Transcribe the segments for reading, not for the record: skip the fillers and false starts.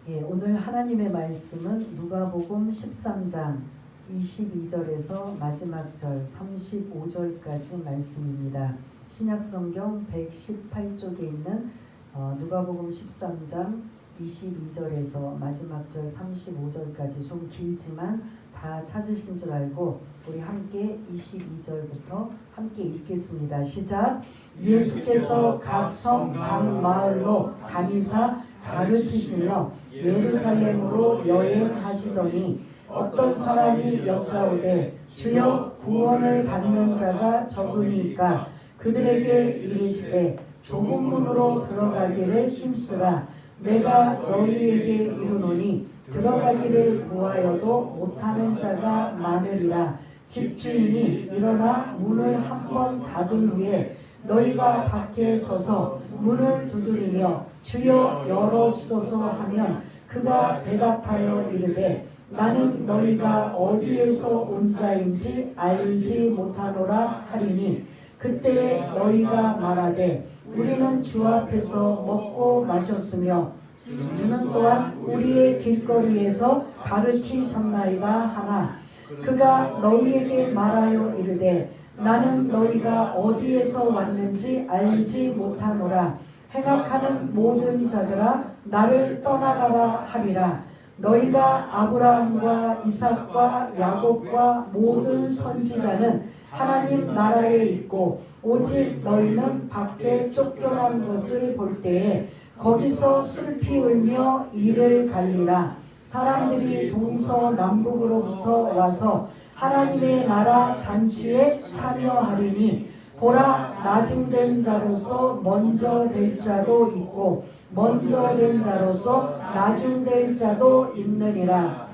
오늘 하나님의 말씀은 누가복음 13장 22절에서 마지막 절 35절까지 말씀입니다. 신약성경 118쪽에 있는 누가복음 13장 22절에서 마지막 절 35절까지 좀 길지만 다 찾으신 줄 알고 우리 함께 22절부터 함께 읽겠습니다. 시작. 예수께서 각 성 각 마을로 다니사 가르치시며 예루살렘으로 여행하시더니 어떤 사람이 여짜오되 주여 구원을 받는 자가 적으니까 그들에게 이르시되 좁은 문으로 들어가기를 힘쓰라. 내가 너희에게 이르노니 들어가기를 구하여도 못하는 자가 많으리라. 집주인이 일어나 문을 한 번 닫은 후에 너희가 밖에 서서 문을 두드리며 주여 열어주소서 하면 그가 대답하여 이르되 나는 너희가 어디에서 온 자인지 알지 못하노라 하리니 그때에 너희가 말하되 우리는 주 앞에서 먹고 마셨으며 주는 또한 우리의 길거리에서 가르치셨나이다 하나 그가 너희에게 말하여 이르되 나는 너희가 어디에서 왔는지 알지 못하노라. 행악하는 모든 자들아 나를 떠나가라 하리라. 너희가 아브라함과 이삭과 야곱과 모든 선지자는 하나님 나라에 있고 오직 너희는 밖에 쫓겨난 것을 볼 때에 거기서 슬피 울며 이를 갈리라. 사람들이 동서남북으로부터 와서 하나님의 나라 잔치에 참여하리니 보라 나중된 자로서 먼저 될 자도 있고 먼저 된 자로서 나중될 자도 있느니라.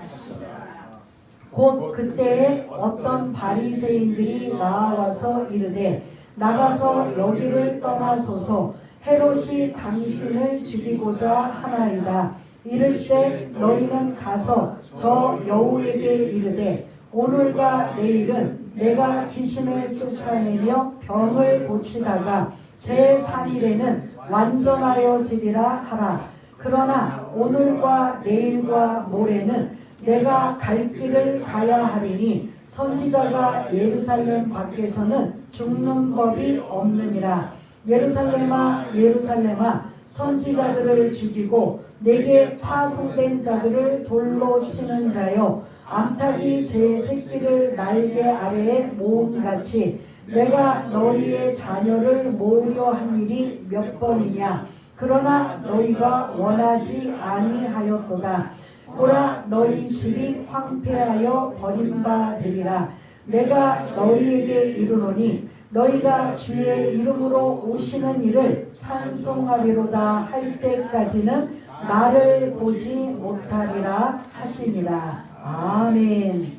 곧 그때에 어떤 바리새인들이 나와서 이르되 나가서 여기를 떠나소서 헤롯이 당신을 죽이고자 하나이다. 이르시되 너희는 가서 저 여우에게 이르되 오늘과 내일은 내가 귀신을 쫓아내며 병을 고치다가 제3일에는 완전하여지리라 하라. 그러나 오늘과 내일과 모레는 내가 갈 길을 가야 하리니 선지자가 예루살렘 밖에서는 죽는 법이 없느니라. 예루살렘아 예루살렘아 선지자들을 죽이고 내게 파송된 자들을 돌로 치는 자여 암탉이 제 새끼를 날개 아래에 모음같이 내가 너희의 자녀를 모으려 한 일이 몇 번이냐. 그러나 너희가 원하지 아니하였도다. 보라 너희 집이 황폐하여 버림바 되리라. 내가 너희에게 이르노니 너희가 주의 이름으로 오시는 이를 찬송하리로다 할 때까지는 나를 보지 못하리라 하시니라. 아멘.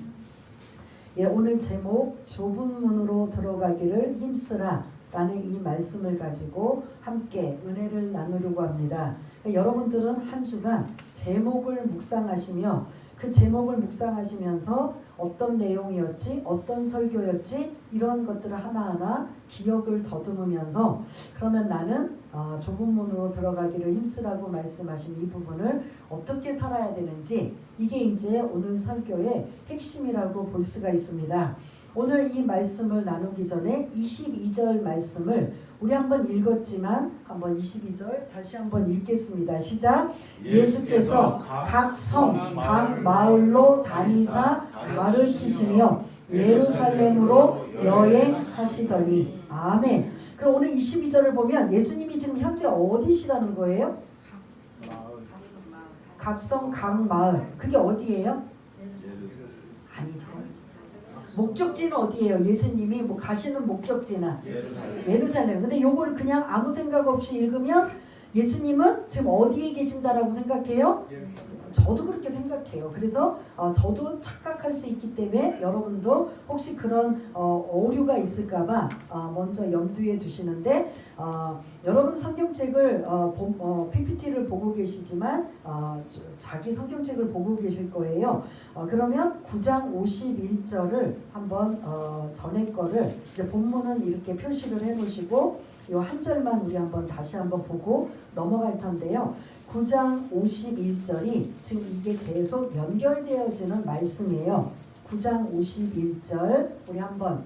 오늘 제목 좁은 문으로 들어가기를 힘쓰라 라는 이 말씀을 가지고 함께 은혜를 나누려고 합니다. 여러분들은 한 주간 제목을 묵상하시며 그 제목을 묵상하시면서 어떤 내용이었지, 어떤 설교였지 이런 것들을 하나하나 기억을 더듬으면서 그러면 나는 좁은 문으로 들어가기를 힘쓰라고 말씀하신 이 부분을 어떻게 살아야 되는지 이게 이제 오늘 설교의 핵심이라고 볼 수가 있습니다. 오늘 이 말씀을 나누기 전에 22절 말씀을 우리 한번 읽었지만 한번 22절 다시 한번 읽겠습니다. 시작. 예수께서 각 성, 각 마을로 다니사 가르치시며 예루살렘으로 여행하시더니 아멘. 그럼 오늘 22절을 보면 예수님이 지금 현재 어디시라는 거예요? 각 성, 각 마을. 그게 어디예요? 아니죠. 목적지는 어디예요? 예수님이 뭐 가시는 목적지는 예루살렘. 근데 요거를 그냥 아무 생각 없이 읽으면 예수님은 지금 어디에 계신다라고 생각해요? 저도 그렇게 생각해요. 그래서 저도 착각할 수 있기 때문에 여러분도 혹시 그런 오류가 있을까봐 먼저 염두에 두시는데 여러분 성경책을 PPT를 보고 계시지만 자기 성경책을 보고 계실 거예요. 그러면 9장 51절을 한번 전에 거를 이제 본문은 이렇게 표시를 해놓으시고 요 한 절만 우리 한번 다시 한번 보고 넘어갈 텐데요. 9장 51절이 지금 이게 계속 연결되어지는 말씀이에요. 9장 51절 우리 한번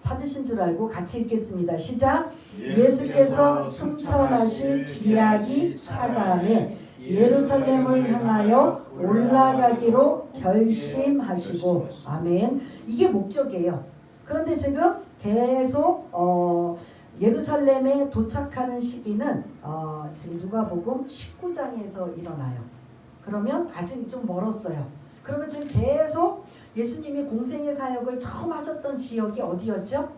찾으신 줄 알고 같이 읽겠습니다. 시작. 예수께서 승천하실 기약이 차가매 예루살렘을 향하여 올라가기로 결심하시고. 아멘. 이게 목적이에요. 그런데 지금 계속 예루살렘에 도착하는 시기는 지금 누가복음 19장에서 일어나요. 그러면 아직 좀 멀었어요. 그러면 지금 계속 예수님이 공생의 사역을 처음 하셨던 지역이 어디였죠?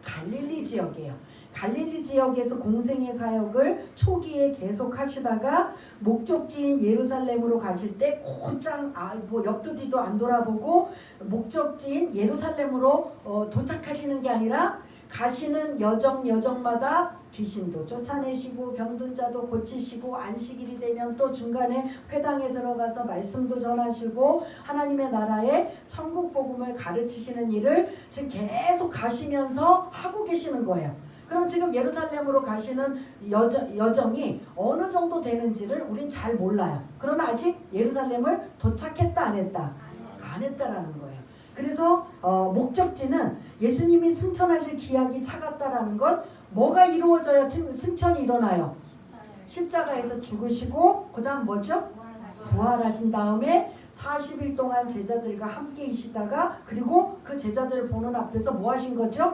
갈릴리 지역이에요. 갈릴리 지역에서 공생의 사역을 초기에 계속 하시다가 목적지인 예루살렘으로 가실 때 곧장 옆도 뒤도 안 돌아보고 목적지인 예루살렘으로 도착하시는 게 아니라 가시는 여정마다 귀신도 쫓아내시고 병든 자도 고치시고 안식일이 되면 또 중간에 회당에 들어가서 말씀도 전하시고 하나님의 나라의 천국 복음을 가르치시는 일을 지금 계속 가시면서 하고 계시는 거예요. 그럼 지금 예루살렘으로 가시는 여정이 어느 정도 되는지를 우린 잘 몰라요. 그러나 아직 예루살렘을 도착했다 안 했다? 안 했다라는 거예요. 그래서 목적지는 예수님이 승천하실 기약이 차갔다라는 건 뭐가 이루어져야 승천이 일어나요? 십자가에서 죽으시고 그 다음 뭐죠? 부활하신 다음에 40일 동안 제자들과 함께 계시다가 그리고 그 제자들을 보는 앞에서 뭐 하신 거죠?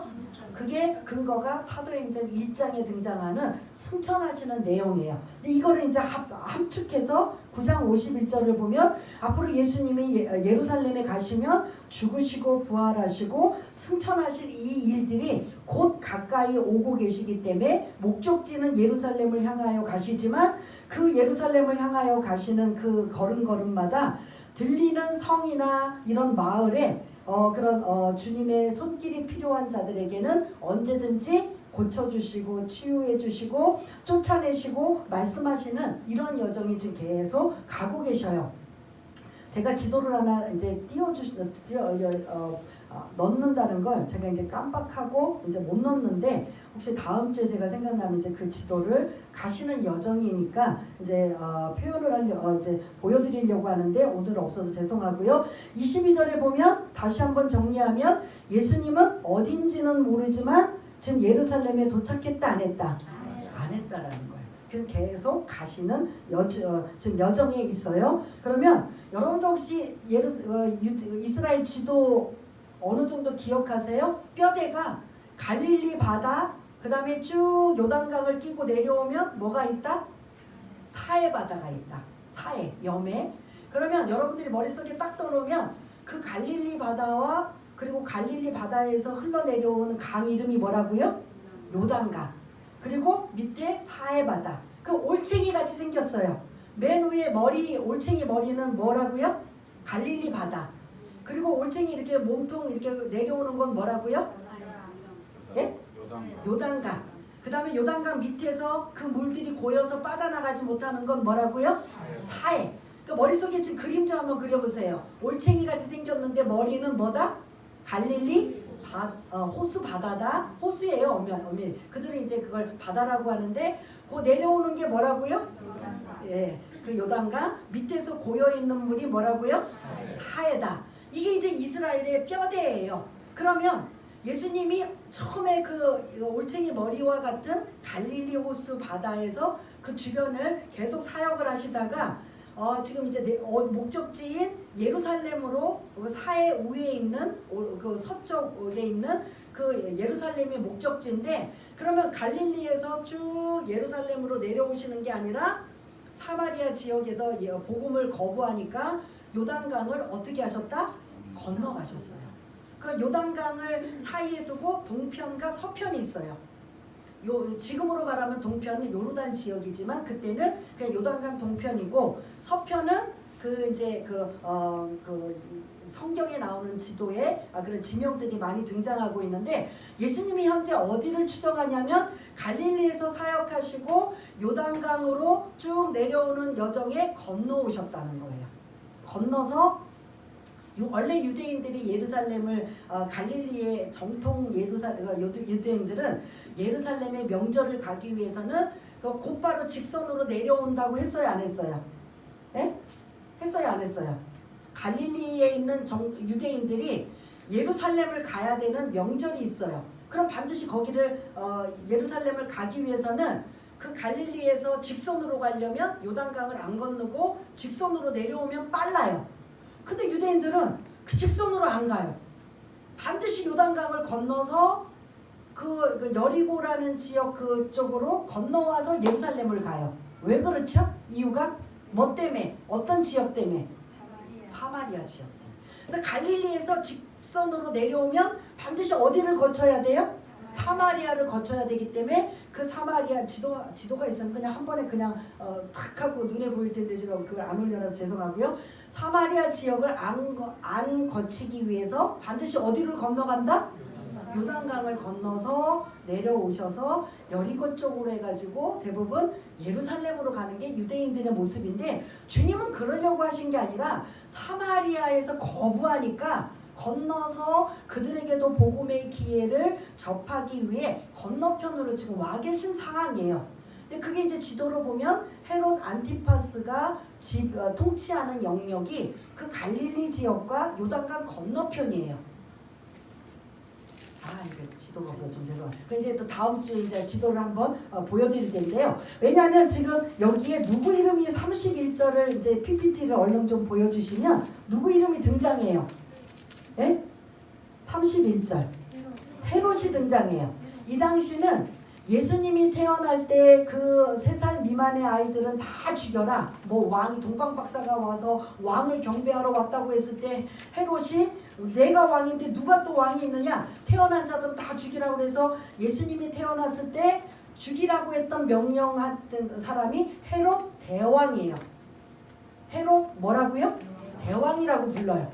그게 근거가 사도행전 1장에 등장하는 승천하시는 내용이에요. 근데 이거를 이제 함축해서 9장 51절을 보면 앞으로 예수님이 예루살렘에 가시면 죽으시고 부활하시고 승천하실 이 일들이 곧 가까이 오고 계시기 때문에 목적지는 예루살렘을 향하여 가시지만 그 예루살렘을 향하여 가시는 그 걸음걸음마다 들리는 성이나 이런 마을에 그런 주님의 손길이 필요한 자들에게는 언제든지 고쳐주시고 치유해주시고 쫓아내시고 말씀하시는 이런 여정이 지금 계속 가고 계셔요. 제가 지도를 하나 이제 넣는다는 걸 제가 이제 깜빡하고 이제 못 넣는데 혹시 다음 주에 제가 생각나면 이제 그 지도를 가시는 여정이니까 이제 표현을 이제 보여드리려고 하는데 오늘 없어서 죄송하고요. 22절에 보면 다시 한번 정리하면 예수님은 어딘지는 모르지만 지금 예루살렘에 도착했다 안 했다? 안 했다라는 거예요. 그럼 계속 가시는 지금 여정에 있어요. 그러면 여러분도 혹시 이스라엘 지도 어느 정도 기억하세요? 뼈대가 갈릴리 바다 그 다음에 쭉 요단강을 끼고 내려오면 뭐가 있다? 사해 바다가 있다. 사해, 염해. 그러면 여러분들이 머릿속에 딱 떠놓으면 그 갈릴리 바다와 그리고 갈릴리 바다에서 흘러내려오는 강 이름이 뭐라고요? 요단강. 그리고 밑에 사해 바다. 그 올챙이 같이 생겼어요. 맨 위에 올챙이 머리는 뭐라고요? 갈릴리 바다. 그리고 올챙이 이렇게 몸통 이렇게 내려오는 건 뭐라고요? 예? 요단강. 그 다음에 요단강 밑에서 그 물들이 고여서 빠져나가지 못하는 건 뭐라고요? 사해. 그 머릿속에 지금 그림 좀 한번 그려보세요. 올챙이 같이 생겼는데 머리는 뭐다? 갈릴리 호수 바다다. 호수예요. 엄밀히. 그들은 이제 그걸 바다라고 하는데 그 내려오는 게 뭐라고요? 예, 그 요단강 밑에서 고여있는 물이 뭐라고요? 사해다. 이게 이제 이스라엘의 뼈대예요. 그러면 예수님이 처음에 그 올챙이 머리와 같은 갈릴리 호수 바다에서 그 주변을 계속 사역을 하시다가 지금 이제 목적지인 예루살렘으로 사해 우에 있는 그 서쪽에 있는 그 예루살렘이 목적지인데 그러면 갈릴리에서 쭉 예루살렘으로 내려오시는 게 아니라 사마리아 지역에서 복음을 거부하니까 요단강을 어떻게 하셨다? 건너가셨어요. 그 요단강을 사이에 두고 동편과 서편이 있어요. 지금으로 말하면 동편은 요르단 지역이지만 그때는 그냥 요단강 동편이고 서편은 그 성경에 나오는 지도에 그런 지명들이 많이 등장하고 있는데 예수님이 현재 어디를 추정하냐면 갈릴리에서 사역하시고 요단강으로 쭉 내려오는 여정에 건너오셨다는 거예요. 건너서 원래 유대인들이 예루살렘을 갈릴리의 정통 유대인들은 예루살렘의 명절을 가기 위해서는 곧바로 직선으로 내려온다고 했어요, 안 했어요? 예? 했어요, 안 했어요? 갈릴리에 있는 유대인들이 예루살렘을 가야 되는 명절이 있어요. 그럼 반드시 거기를 예루살렘을 가기 위해서는 그 갈릴리에서 직선으로 가려면 요단강을 안 건너고 직선으로 내려오면 빨라요. 근데 유대인들은 그 직선으로 안 가요. 반드시 요단강을 건너서 그 여리고라는 지역 그쪽으로 건너와서 예루살렘을 가요. 왜 그렇죠? 이유가 뭐 때문에? 어떤 지역 때문에? 사마리아 지역 때문에. 그래서 갈릴리에서 직선으로 내려오면 반드시 어디를 거쳐야 돼요? 사마리아를 거쳐야 되기 때문에 그 사마리아 지도가 있으면 그냥 한 번에 그냥 탁 하고 눈에 보일 텐데 제가 그걸 안 올려놔서 죄송하고요. 사마리아 지역을 안 거치기 위해서 반드시 어디를 건너간다? 요단강을 건너서 내려오셔서 여리고 쪽으로 해가지고 대부분 예루살렘으로 가는 게 유대인들의 모습인데, 주님은 그러려고 하신 게 아니라 사마리아에서 거부하니까 건너서 그들에게도 복음의 기회를 접하기 위해 건너편으로 지금 와 계신 상황이에요. 근데 그게 이제 지도로 보면 헤롯 안티파스가 통치하는 영역이 그 갈릴리 지역과 요단강 건너편이에요. 이거 지도가 없어서 좀 죄송합니다. 그 이제 또 다음 주에 이제 지도를 한번 보여드릴 텐데요. 왜냐하면 지금 여기에 누구 이름이 31절을 이제 PPT를 얼른 좀 보여주시면 누구 이름이 등장해요. 예? 31절. 헤롯이 등장해요. 이 당시는 예수님이 태어날 때 그 3살 미만의 아이들은 다 죽여라. 뭐 왕이 동방박사가 와서 왕을 경배하러 왔다고 했을 때 헤롯이 내가 왕인데 누가 또 왕이 있느냐? 태어난 자들 다 죽이라고 그래서 예수님이 태어났을 때 죽이라고 했던 명령했던 사람이 헤롯 대왕이에요. 헤롯 뭐라고요? 대왕이라고 불러요.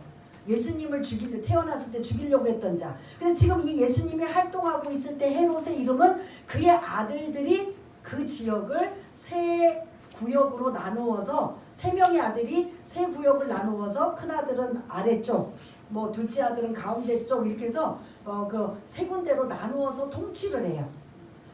예수님을 태어났을 때 죽이려고 했던 자. 그래서 지금 이 예수님이 활동하고 있을 때 헤롯의 이름은 그의 아들들이 그 지역을 세 구역으로 나누어서 3명의 아들이 세 구역을 나누어서 큰 아들은 아래쪽, 뭐 둘째 아들은 가운데 쪽 이렇게 해서 그 세 군데로 나누어서 통치를 해요.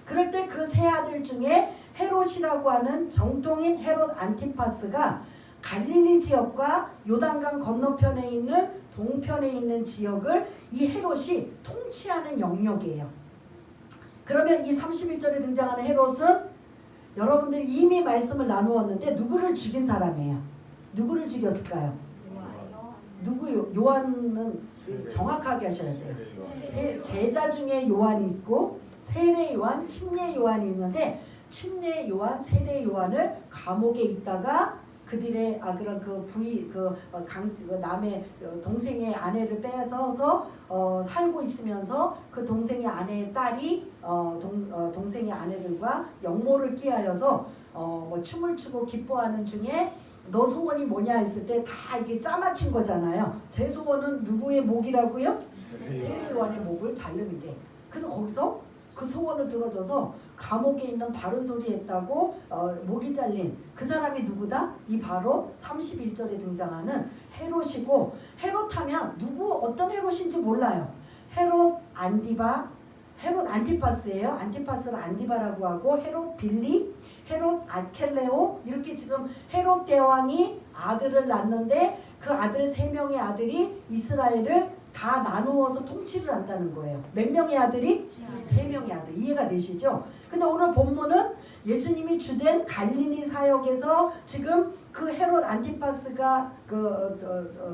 그럴 때 그 세 아들 중에 헤롯이라고 하는 정통인 헤롯 안티파스가 갈릴리 지역과 요단강 건너편에 있는 동편에 있는 지역을 이 헤롯이 통치하는 영역이에요. 그러면 이 31절에 등장하는 헤롯은 여러분들이 이미 말씀을 나누었는데 누구를 죽인 사람이에요? 누구를 죽였을까요? 누구요? 요한은 정확하게 하셔야 돼요. 제자 중에 요한이 있고 세례 요한, 침례 요한이 있는데 침례 요한, 세례 요한을 감옥에 있다가 그들의 그런 남의 동생의 아내를 뺏어서 살고 있으면서 그 동생의 아내의 딸이 동생의 아내들과 영모를 끼하여서 뭐 춤을 추고 기뻐하는 중에 너 소원이 뭐냐 했을 때 다 이게 짜맞춘 거잖아요. 제 소원은 누구의 목이라고요? 세례 요한의 목을 자르는 게. 그래서 거기서 그 소원을 들어줘서 감옥에 있는 바른 소리 했다고 목이 잘린 그 사람이 누구다? 이 바로 31절에 등장하는 헤롯이고, 헤롯 하면 어떤 헤롯인지 몰라요. 헤롯 안티파스예요. 안티파스를 안디바라고 하고 헤롯 빌립, 헤롯 아켈레오, 이렇게 지금 헤롯 대왕이 아들을 낳는데 그 아들 3명의 아들이 이스라엘을 다 나누어서 통치를 한다는 거예요. 몇 명의 아들이? 3명의 아들. 이해가 되시죠? 근데 오늘 본문은 예수님이 주된 갈릴리 사역에서 지금 그 헤롯 안티파스가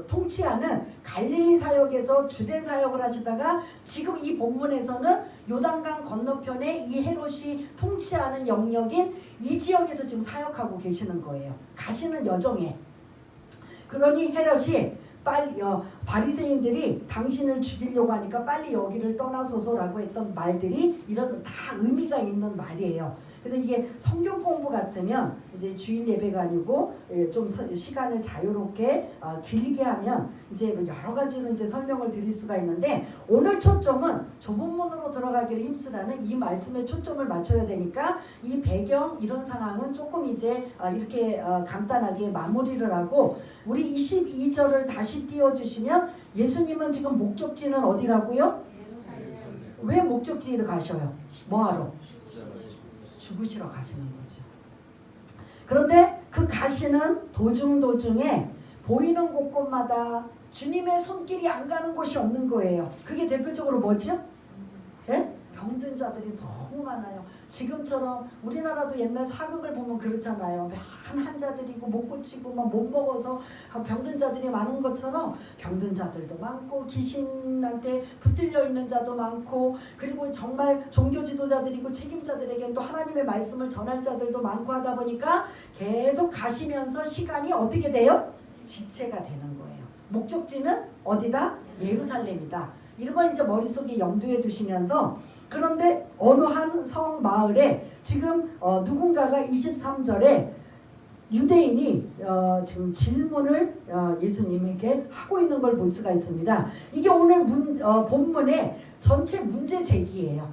통치하는 갈릴리 사역에서 주된 사역을 하시다가 지금 이 본문에서는 요단강 건너편에 이 헤롯이 통치하는 영역인 이 지역에서 지금 사역하고 계시는 거예요. 가시는 여정에. 그러니 헤롯이 빨리 바리새인들이 당신을 죽이려고 하니까 빨리 여기를 떠나소서라고 했던 말들이 이런 다 의미가 있는 말이에요. 그래서 이게 성경 공부 같으면 이제 주일 예배가 아니고 좀 시간을 자유롭게 길게 하면 이제 여러 가지로 이제 설명을 드릴 수가 있는데, 오늘 초점은 좁은 문으로 들어가기를 힘쓰라는 이 말씀에 초점을 맞춰야 되니까 이 배경 이런 상황은 조금 이제 이렇게 간단하게 마무리를 하고, 우리 22절을 다시 띄워주시면 예수님은 지금 목적지는 어디라고요? 왜 목적지를 가셔요? 뭐하러? 죽으시러 가시는 거지. 그런데 그 가시는 도중에 보이는 곳곳마다 주님의 손길이 안 가는 곳이 없는 거예요. 그게 대표적으로 뭐죠? 예? 병든 자들이 너무 많아요. 지금처럼 우리나라도 옛날 사극을 보면 그렇잖아요. 많은 환자들이고 못 고치고 막 못 먹어서 병든 자들이 많은 것처럼 병든 자들도 많고 귀신한테 붙들려 있는 자도 많고 그리고 정말 종교 지도자들이고 책임자들에게 또 하나님의 말씀을 전할 자들도 많고 하다 보니까 계속 가시면서 시간이 어떻게 돼요? 지체가 되는 거예요. 목적지는 어디다? 예루살렘이다. 이런 걸 이제 머릿속에 염두에 두시면서 그런데 어느 한 성 마을에 지금 누군가가 23절에 유대인이 지금 질문을 예수님에게 하고 있는 걸 볼 수가 있습니다. 이게 오늘 본문의 전체 문제 제기예요.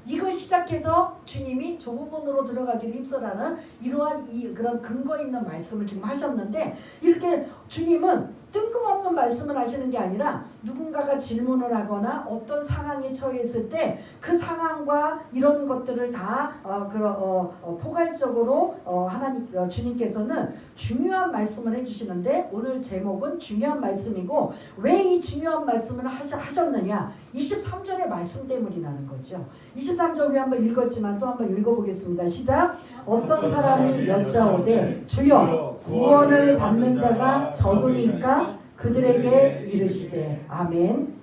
이걸 시작해서 주님이 조부문으로 들어가기를 입서라는 이러한 그런 근거 있는 말씀을 지금 하셨는데 이렇게 주님은 뜬금없는 말씀을 하시는 게 아니라 누군가가 질문을 하거나 어떤 상황에 처했을 때 그 상황과 이런 것들을 다 포괄적으로 주님께서는 중요한 말씀을 해주시는데 오늘 제목은 중요한 말씀이고 왜 이 중요한 말씀을 하셨느냐 23절의 말씀 때문이라는 거죠. 23절 우리 한번 읽었지만 또 한번 읽어보겠습니다. 시작. 어떤 사람이 여짜오되 주여 구원을 받는 자가 적으니까 그들에게 이르시되 아멘.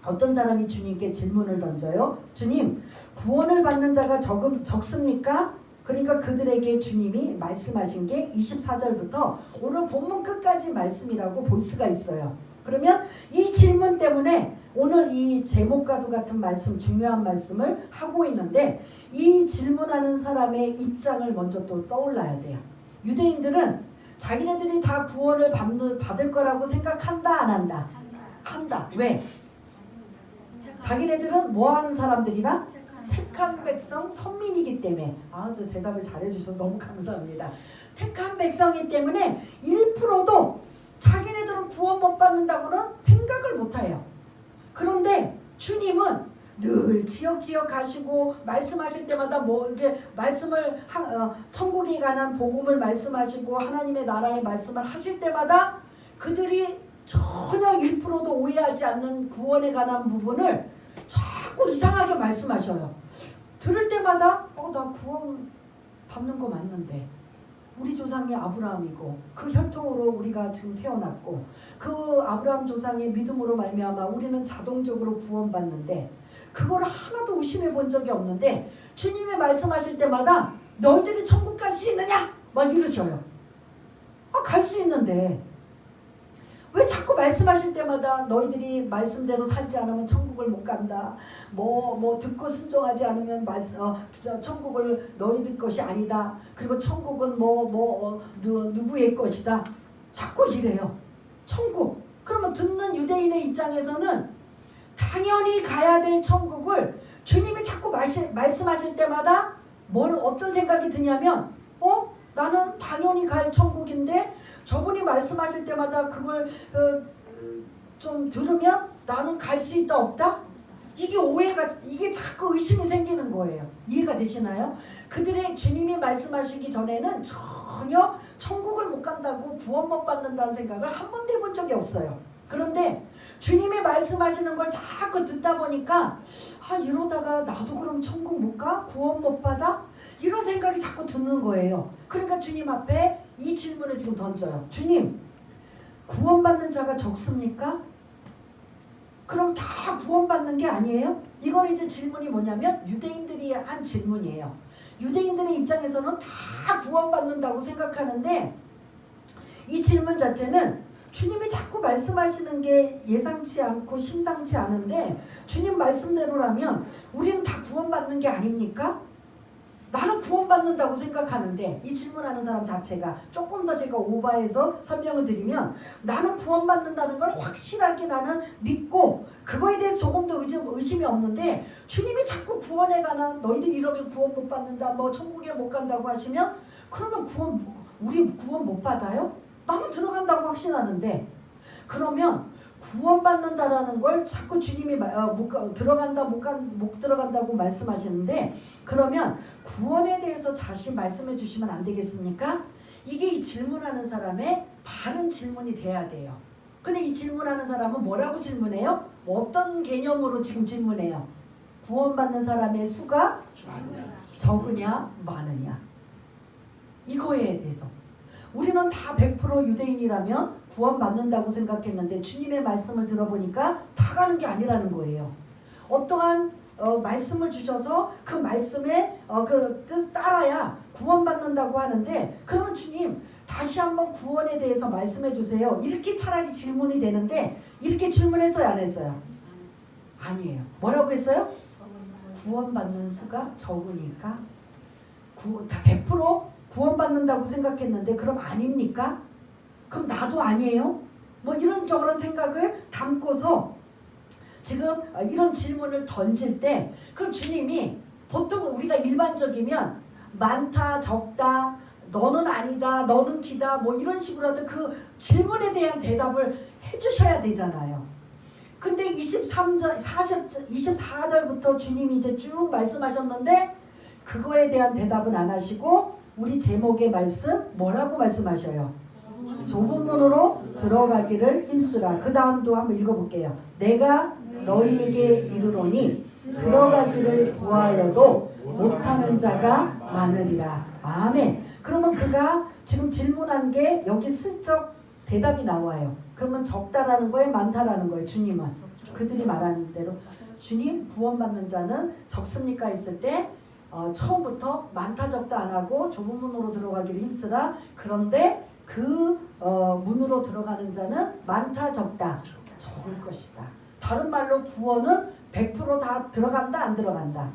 어떤 사람이 주님께 질문을 던져요. 주님 구원을 받는 자가 적습니까? 그러니까 그들에게 주님이 말씀하신 게 24절부터 오늘 본문 끝까지 말씀이라고 볼 수가 있어요. 그러면 이 질문 때문에 오늘 이 제목과도 같은 말씀 중요한 말씀을 하고 있는데 이 질문하는 사람의 입장을 먼저 또 떠올라야 돼요. 유대인들은 자기네들이 다 구원을 받을 거라고 생각한다 안 한다? 한다. 왜? 자기네들은 뭐하는 사람들이라? 택한 백성 선민이기 때문에. 저 대답을 잘해주셔서 너무 감사합니다. 택한 백성이기 때문에 1%도 자기네들은 구원 못 받는다고는 생각을 못해요. 그런데 주님은 늘 지역지역 가시고 말씀하실 때마다 이게 말씀을 천국에 관한 복음을 말씀하시고 하나님의 나라의 말씀을 하실 때마다 그들이 전혀 1%도 오해하지 않는 구원에 관한 부분을 자꾸 이상하게 말씀하셔요. 들을 때마다 나 구원 받는 거 맞는데 우리 조상이 아브라함이고 그 혈통으로 우리가 지금 태어났고 그 아브라함 조상의 믿음으로 말미암아 우리는 자동적으로 구원받는데 그걸 하나도 의심해 본 적이 없는데 주님이 말씀하실 때마다 너희들이 천국 갈 수 있느냐? 막 이러셔요. 갈 수 있는데 왜 자꾸 말씀하실 때마다 너희들이 말씀대로 살지 않으면 천국을 못 간다. 듣고 순종하지 않으면 천국을 너희들 것이 아니다. 그리고 천국은 누구의 것이다. 자꾸 이래요. 천국. 그러면 듣는 유대인의 입장에서는 당연히 가야 될 천국을 주님이 자꾸 말씀하실 때마다 어떤 생각이 드냐면 나는 당연히 갈 천국인데 저분이 말씀하실 때마다 그걸 좀 들으면 나는 갈 수 있다 없다? 이게 자꾸 의심이 생기는 거예요. 이해가 되시나요? 그들의 주님이 말씀하시기 전에는 전혀 천국을 못 간다고 구원 못 받는다는 생각을 한 번도 해본 적이 없어요. 그런데 주님이 말씀하시는 걸 자꾸 듣다 보니까 이러다가 나도 그럼 천국 못 가? 구원 못 받아? 이런 생각이 자꾸 드는 거예요. 그러니까 주님 앞에 이 질문을 지금 던져요. 주님, 구원받는 자가 적습니까? 그럼 다 구원받는 게 아니에요? 이건 이제 질문이 뭐냐면 유대인들이 한 질문이에요. 유대인들의 입장에서는 다 구원받는다고 생각하는데 이 질문 자체는 주님이 자꾸 말씀하시는 게 예상치 않고 심상치 않은데 주님 말씀대로라면 우리는 다 구원받는 게 아닙니까? 나는 구원받는다고 생각하는데 이 질문하는 사람 자체가 조금 더 제가 오버해서 설명을 드리면 나는 구원받는다는 걸 확실하게 나는 믿고 그거에 대해서 조금 더 의심이 없는데 주님이 자꾸 구원에 관한 너희들 이러면 구원 못 받는다 천국에 못 간다고 하시면 그러면 우리 구원 못 받아요? 나는 들어간다고 확신하는데 그러면 구원받는다라는 걸 자꾸 주님이 들어간다 못 들어간다고 말씀하시는데, 그러면 구원에 대해서 다시 말씀해 주시면 안 되겠습니까? 이게 이 질문하는 사람의 바른 질문이 돼야 돼요. 근데 이 질문하는 사람은 뭐라고 질문해요? 어떤 개념으로 지금 질문해요? 구원받는 사람의 수가 적으냐 많으냐, 이거에 대해서. 우리는 다 100% 유대인이라면 구원받는다고 생각했는데 주님의 말씀을 들어보니까 다 가는 게 아니라는 거예요. 어떠한 말씀을 주셔서 그 말씀에 그 뜻을 따라야 구원받는다고 하는데, 그러면 주님 다시 한번 구원에 대해서 말씀해 주세요, 이렇게 차라리 질문이 되는데, 이렇게 질문했어요 안 했어요? 아니에요. 뭐라고 했어요? 구원받는 수가 적으니까 다 100% 구원받는다고 생각했는데 그럼 아닙니까? 그럼 나도 아니에요? 뭐 이런저런 생각을 담고서 지금 이런 질문을 던질 때, 그럼 주님이 보통 우리가 일반적이면 많다 적다 너는 아니다 너는 기다 뭐 이런 식으로라도 그 질문에 대한 대답을 해주셔야 되잖아요. 근데 24절부터 주님이 이제 쭉 말씀하셨는데 그거에 대한 대답은 안 하시고 우리 제목의 말씀 뭐라고 말씀하셔요? 좁은 문으로 들어가기를 힘쓰라. 그 다음도 한번 읽어볼게요. 내가 너희에게 이르노니 들어가기를 구하여도 못하는 자가 많으리라. 아멘. 그러면 그가 지금 질문한 게 여기 슬쩍 대답이 나와요. 그러면 적다라는 거예요, 많다라는 거예요? 주님은 그들이 말하는 대로 주님 구원받는 자는 적습니까 했을 때 처음부터 많다 적다 안 하고 좁은 문으로 들어가기를 힘쓰라. 그런데 그 문으로 들어가는 자는 많다 적다 적을 것이다. 다른 말로 구원은 100% 다 들어간다 안 들어간다.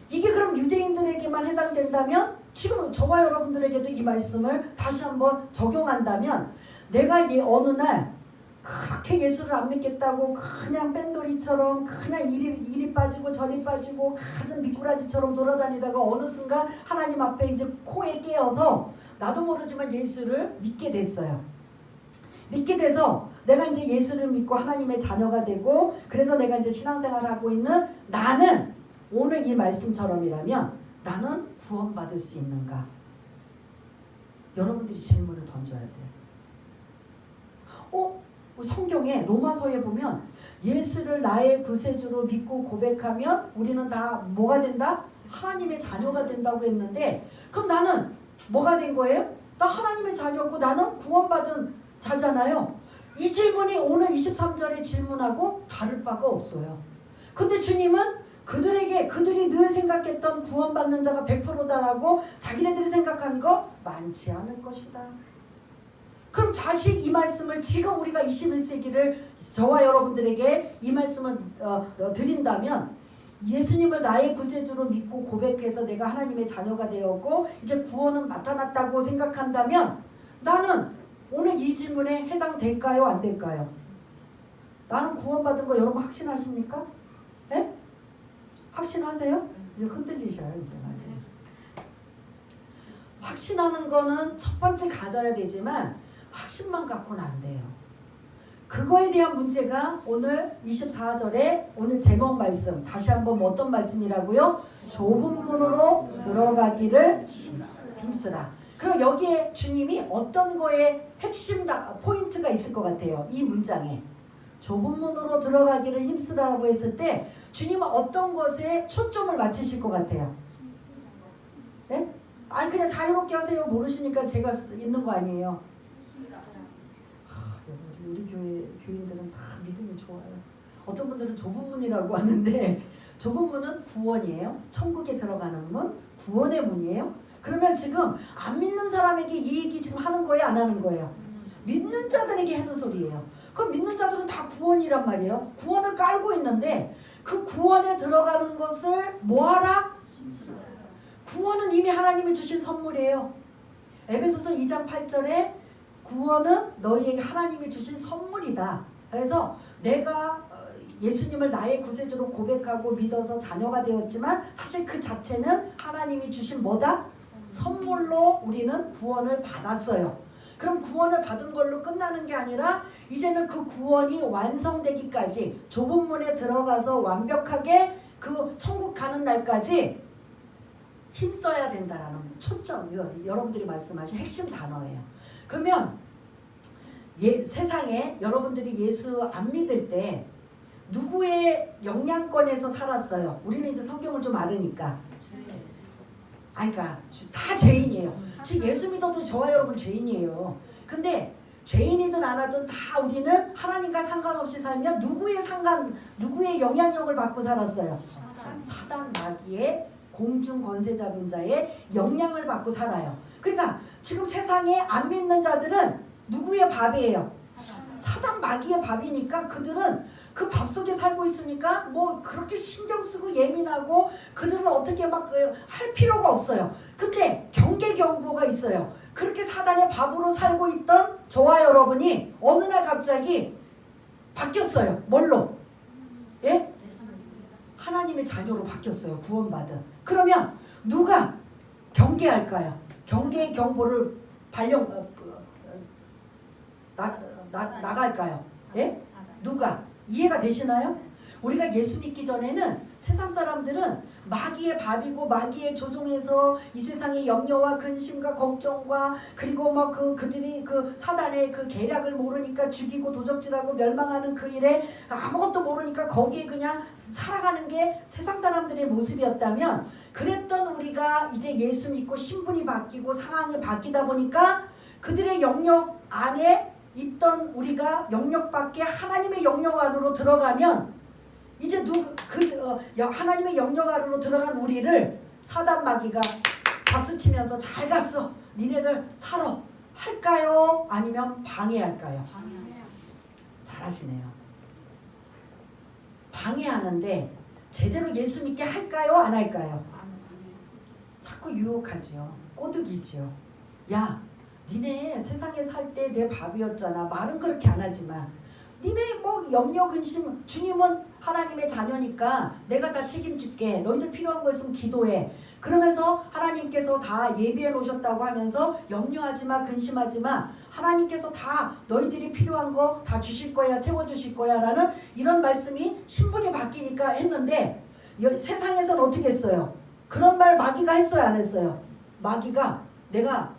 이게 그럼 유대인들에게만 해당된다면 지금 저와 여러분들에게도 이 말씀을 다시 한번 적용한다면, 내가 어느 날 그렇게 예수를 안 믿겠다고 그냥 뺀돌이처럼 그냥 이리 빠지고 저리 빠지고 가진 미꾸라지처럼 돌아다니다가 어느 순간 하나님 앞에 이제 코에 깨어서 나도 모르지만 예수를 믿게 됐어요. 믿게 돼서 내가 이제 예수를 믿고 하나님의 자녀가 되고, 그래서 내가 이제 신앙생활을 하고 있는 나는 오늘 이 말씀처럼이라면 나는 구원받을 수 있는가? 여러분들이 질문을 던져야 돼요. 성경에 로마서에 보면 예수를 나의 구세주로 믿고 고백하면 우리는 다 뭐가 된다? 하나님의 자녀가 된다고 했는데, 그럼 나는 뭐가 된 거예요? 나 하나님의 자녀고 나는 구원받은 자잖아요. 이 질문이 오늘 23절의 질문하고 다를 바가 없어요. 근데 주님은 그들이 늘 생각했던 구원받는 자가 100%다라고 자기네들이 생각한 거 많지 않을 것이다. 그럼 자식 이 말씀을 지금 우리가 21세기를 저와 여러분들에게 이 말씀을 드린다면, 예수님을 나의 구세주로 믿고 고백해서 내가 하나님의 자녀가 되었고 이제 구원은 나타났다고 생각한다면 나는 오늘 이 질문에 해당될까요 안 될까요? 나는 구원받은 거 여러분 확신하십니까? 네? 확신하세요? 이제 흔들리셔요 이제. 맞아요. 확신하는 거는 첫 번째 가져야 되지만 확신만 갖고는 안 돼요. 그거에 대한 문제가 오늘 24절에 오늘 제목 말씀, 다시 한번 어떤 말씀이라고요? 좁은 문으로 들어가기를 힘쓰라. 그럼 여기에 주님이 어떤 거에 핵심 포인트가 있을 것 같아요? 이 문장에 좁은 문으로 들어가기를 힘쓰라고 했을 때 주님은 어떤 것에 초점을 맞추실 것 같아요? 네? 아니 그냥 자유롭게 하세요. 모르시니까 제가 있는 거 아니에요. 우리 교인들은 다 믿음이 좋아요. 어떤 분들은 좁은 문이라고 하는데 좁은 문은 구원이에요. 천국에 들어가는 문, 구원의 문이에요. 그러면 지금 안 믿는 사람에게 이 얘기 지금 하는 거예요, 안 하는 거예요? 믿는 자들에게 하는 소리예요. 그럼 믿는 자들은 다 구원이란 말이에요. 구원을 깔고 있는데 그 구원에 들어가는 것을 뭐하라? 구원은 이미 하나님이 주신 선물이에요. 에베소서 2장 8절에 구원은 너희에게 하나님이 주신 선물이다. 그래서 내가 예수님을 나의 구세주로 고백하고 믿어서 자녀가 되었지만 사실 그 자체는 하나님이 주신 뭐다? 선물로 우리는 구원을 받았어요. 그럼 구원을 받은 걸로 끝나는 게 아니라 이제는 그 구원이 완성되기까지 좁은 문에 들어가서 완벽하게 그 천국 가는 날까지 힘써야 된다라는 초점, 이거 여러분들이 말씀하신 핵심 단어예요. 그러면 세상에 여러분들이 예수 안 믿을 때 누구의 영향권에서 살았어요? 우리는 이제 성경을 좀 알으니까. 아니, 그러니까 다 죄인이에요. 지금 예수 믿어도 저와 여러분 죄인이에요. 근데 죄인이든 안 하든 다 우리는 하나님과 상관없이 살면 누구의 영향력을 받고 살았어요? 사단 마귀의 공중 권세 잡은 자의 영향을 받고 살아요. 그러니까 지금 세상에 안 믿는 자들은 누구의 밥이에요? 사단 마귀의 밥이니까 그들은 그 밥 속에 살고 있으니까 뭐 그렇게 신경 쓰고 예민하고 그들은 어떻게 막 할 필요가 없어요. 근데 경계 경보가 있어요. 그렇게 사단의 밥으로 살고 있던 저와 여러분이 어느 날 갑자기 바뀌었어요. 뭘로? 예? 하나님의 자녀로 바뀌었어요. 구원받은. 그러면 누가 경계할까요? 경계의 경보를 나갈까요? 예? 누가? 이해가 되시나요? 우리가 예수 믿기 전에는 세상 사람들은 마귀의 밥이고 마귀의 조종에서 이 세상의 염려와 근심과 걱정과 그리고 막 그들이 그 사단의 그 계략을 모르니까 죽이고 도적질하고 멸망하는 그 일에 아무것도 모르니까 거기에 그냥 살아가는 게 세상 사람들의 모습이었다면, 그랬던 우리가 이제 예수 믿고 신분이 바뀌고 상황이 바뀌다 보니까 그들의 영역 안에 있던 우리가 영역 밖에 하나님의 영역 안으로 들어가면 이제 하나님의 영역 안으로 들어간 우리를 사단 마귀가 박수치면서 잘 갔어, 니네들 살아 할까요? 아니면 방해할까요? 잘하시네요. 방해하는데 제대로 예수 믿게 할까요? 안 할까요? 자꾸 유혹하지요. 꼬드기지요. 야, 니네 세상에 살 때 내 밥이었잖아. 말은 그렇게 안 하지만 니네 뭐 염려 근심, 주님은 하나님의 자녀니까 내가 다 책임질게. 너희들 필요한 거 있으면 기도해. 그러면서 하나님께서 다 예비해 놓으셨다고 하면서 염려하지 마, 근심하지 마. 하나님께서 다 너희들이 필요한 거 다 주실 거야, 채워주실 거야 라는 이런 말씀이 신분이 바뀌니까 했는데, 세상에서는 어떻게 했어요? 그런 말 마귀가 했어요, 안 했어요? 마귀가 내가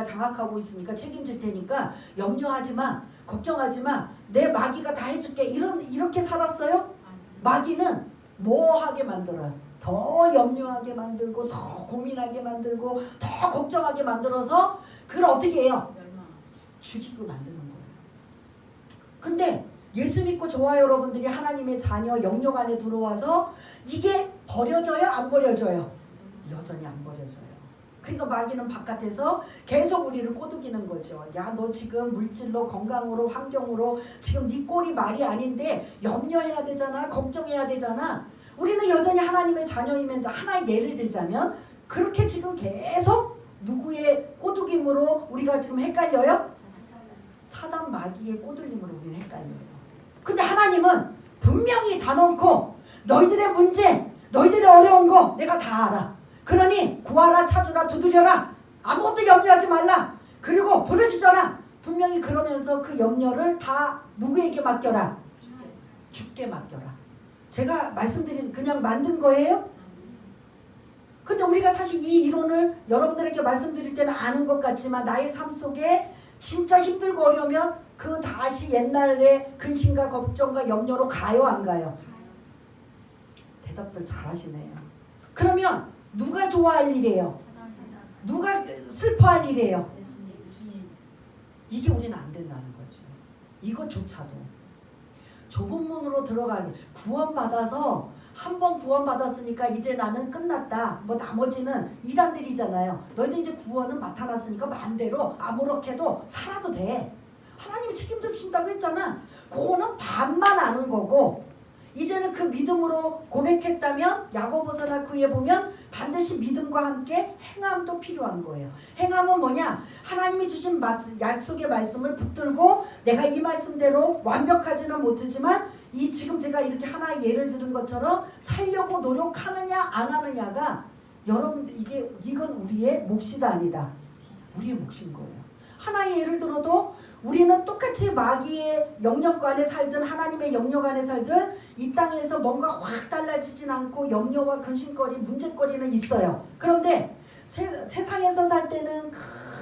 장악하고 있으니까 책임질 테니까 염려하지 마, 걱정하지 마, 내 마귀가 다 해줄게. 이렇게 살았어요? 마귀는 뭐하게 만들어요? 더 염려하게 만들고, 더 고민하게 만들고, 더 걱정하게 만들어서 그걸 어떻게 해요? 죽이고 만드는 거예요. 근데 예수 믿고 저와 여러분들이 하나님의 자녀 영역 안에 들어와서 이게 버려져요? 안 버려져요? 여전히 안 버려져요. 그러니까 마귀는 바깥에서 계속 우리를 꼬드기는 거죠. 야, 너 지금 물질로, 건강으로, 환경으로 지금 네 꼴이 말이 아닌데 염려해야 되잖아, 걱정해야 되잖아. 우리는 여전히 하나님의 자녀이면, 하나의 예를 들자면 그렇게 지금 계속 누구의 꼬드김으로 우리가 지금 헷갈려요? 사단 마귀의 꼬들림으로 우리는 헷갈려요. 근데 하나님은 분명히 다 넣고 너희들의 문제, 너희들의 어려운 거 내가 다 알아. 그러니 구하라, 찾으라, 두드려라. 아무것도 염려하지 말라. 그리고 부르짖어라. 분명히 그러면서 그 염려를 다 누구에게 맡겨라? 주께 맡겨라. 제가 말씀드린 그냥 만든 거예요? 근데 우리가 사실 이 이론을 여러분들에게 말씀드릴 때는 아는 것 같지만 나의 삶 속에 진짜 힘들고 어려우면 그 다시 옛날의 근심과 걱정과 염려로 가요, 안 가요? 대답들 잘하시네요. 그러면 누가 좋아할 일이에요? 누가 슬퍼할 일이에요? 이게 우리는 안 된다는 거죠. 이것조차도 좁은 문으로 들어가기, 구원받아서 한 번 구원받았으니까 이제 나는 끝났다. 뭐 나머지는 이단들이잖아요. 너희들 이제 구원은 맡아놨으니까 마음대로 아무렇게도 살아도 돼. 하나님이 책임져 주신다고 했잖아. 그거는 반만 아는 거고, 이제는 그 믿음으로 고백했다면 야고보서나 그에 보면 반드시 믿음과 함께 행함도 필요한 거예요. 행함은 뭐냐? 하나님이 주신 약속의 말씀을 붙들고 내가 이 말씀대로 완벽하지는 못하지만 이 지금 제가 이렇게 하나의 예를 들은 것처럼 살려고 노력하느냐 안 하느냐가, 여러분들 이건 우리의 몫이다 아니다? 우리의 몫인 거예요. 하나의 예를 들어도 우리는 똑같이 마귀의 영역 안에 살든 하나님의 영역 안에 살든 이 땅에서 뭔가 확 달라지진 않고 염려와 근심거리, 문제거리는 있어요. 그런데 세상에서 살 때는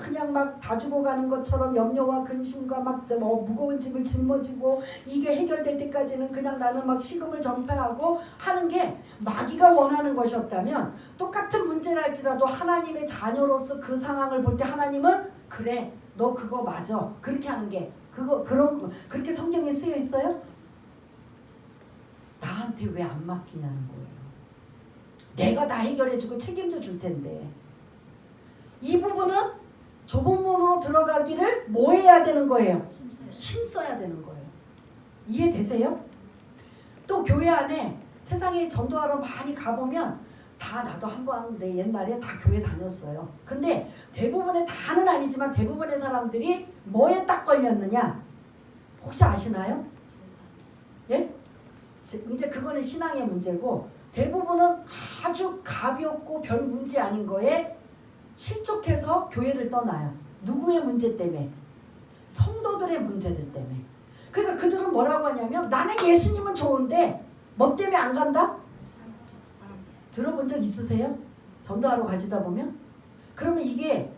그냥 막 다 죽어가는 것처럼 염려와 근심과 막 무거운 짐을 짊어지고 이게 해결될 때까지는 그냥 나는 막 식음을 전폐하고 하는 게 마귀가 원하는 것이었다면, 똑같은 문제를 할지라도 하나님의 자녀로서 그 상황을 볼 때 하나님은 그래 너 그거 맞아 그렇게 하는 게 그렇게 성경에 쓰여 있어요? 나한테 왜 안 맡기냐는 거예요. 내가 다 해결해주고 책임져 줄 텐데. 이 부분은 좁은 문으로 들어가기를 뭐 해야 되는 거예요? 힘써야 되는 거예요. 이해되세요? 또 교회 안에 세상에 전도하러 많이 가보면 다 나도 한번 내 옛날에 다 교회 다녔어요. 근데 대부분의 다는 아니지만 대부분의 사람들이 뭐에 딱 걸렸느냐? 혹시 아시나요? 예? 이제 그거는 신앙의 문제고, 대부분은 아주 가볍고 별 문제 아닌 거에 실족해서 교회를 떠나요. 누구의 문제 때문에? 성도들의 문제들 때문에. 그러니까 그들은 뭐라고 하냐면 나는 예수님은 좋은데 뭐 때문에 안 간다? 들어본 적 있으세요? 전도하러 가시다 보면? 그러면 이게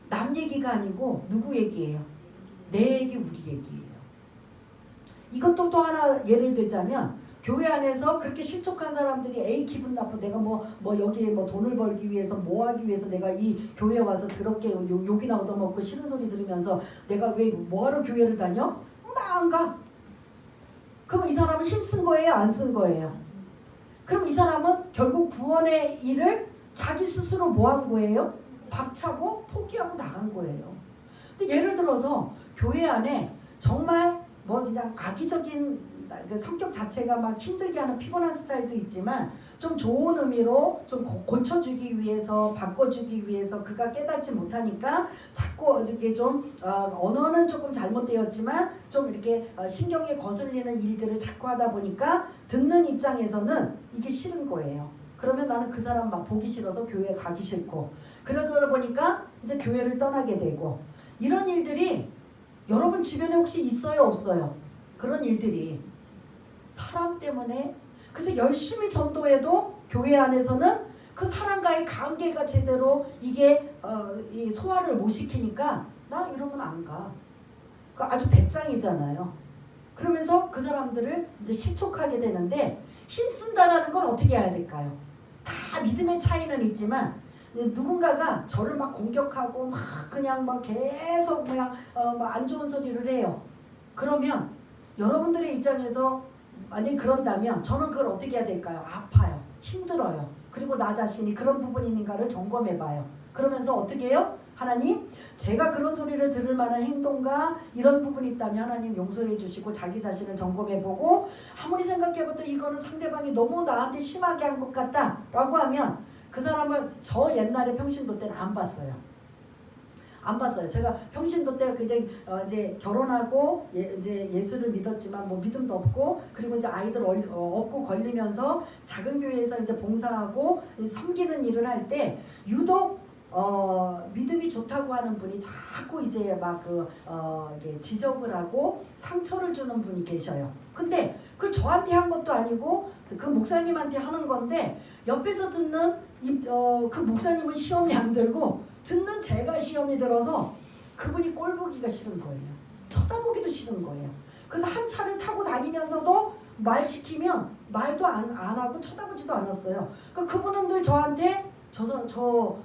남 얘기가 아니고 누구 얘기예요? 내 얘기, 우리 얘기예요. 이것도 또 하나 예를 들자면, 교회 안에서 그렇게 실족한 사람들이 에이 기분 나빠, 내가 뭐 여기에 뭐 돈을 벌기 위해서 뭐 하기 위해서 내가 이 교회에 와서 더럽게 욕이나 얻어먹고 싫은 소리 들으면서 내가 왜 뭐하러 교회를 다녀? 나 안 가. 그럼 이 사람은 힘쓴 거예요? 안 쓴 거예요? 그럼 이 사람은 결국 구원의 일을 자기 스스로 뭐 한 거예요? 박차고 포기하고 나간 거예요. 근데 예를 들어서 교회 안에 정말 뭐 그냥 악의적인 그 성격 자체가 막 힘들게 하는 피곤한 스타일도 있지만, 좀 좋은 의미로 좀 고쳐주기 위해서, 바꿔주기 위해서 그가 깨닫지 못하니까 자꾸 이렇게 좀 언어는 조금 잘못되었지만 좀 이렇게 신경에 거슬리는 일들을 자꾸 하다 보니까 듣는 입장에서는 이게 싫은 거예요. 그러면 나는 그 사람 막 보기 싫어서 교회에 가기 싫고, 그러다 보니까 이제 교회를 떠나게 되고, 이런 일들이 여러분 주변에 혹시 있어요, 없어요? 그런 일들이 사람 때문에. 그래서 열심히 전도해도 교회 안에서는 그 사람과의 관계가 제대로 이게 이 소화를 못 시키니까 나 이러면 안 가. 그 아주 배짱이잖아요. 그러면서 그 사람들을 이제 실족하게 되는데, 힘쓴다라는 건 어떻게 해야 될까요? 다 믿음의 차이는 있지만 누군가가 저를 막 공격하고 막 그냥 막 계속 그냥 막 안 좋은 소리를 해요. 그러면 여러분들의 입장에서 만약에 그런다면 저는 그걸 어떻게 해야 될까요? 아파요. 힘들어요. 그리고 나 자신이 그런 부분이 있는가를 점검해봐요. 그러면서 어떻게 해요? 하나님, 제가 그런 소리를 들을 만한 행동과 이런 부분이 있다면 하나님 용서해 주시고 자기 자신을 점검해보고, 아무리 생각해봐도 이거는 상대방이 너무 나한테 심하게 한 것 같다 라고 하면 그 사람을 저 옛날에 평신도 때는 안 봤어요. 안 봤어요. 제가 평신도 때 이제 결혼하고 이제 예수를 믿었지만 뭐 믿음도 없고, 그리고 이제 아이들 없고 걸리면서 작은 교회에서 이제 봉사하고 섬기는 일을 할 때 유독 믿음이 좋다고 하는 분이 자꾸 이제 막 지적을 하고 상처를 주는 분이 계셔요. 근데 그걸 저한테 한 것도 아니고 그 목사님한테 하는 건데, 옆에서 듣는 그 목사님은 시험이 안 들고 듣는 제가 시험이 들어서 그분이 꼴 보기가 싫은 거예요. 쳐다보기도 싫은 거예요. 그래서 한 차를 타고 다니면서도 말 시키면 말도 안 하고 쳐다보지도 않았어요. 그러니까 그분은 늘 저한테 저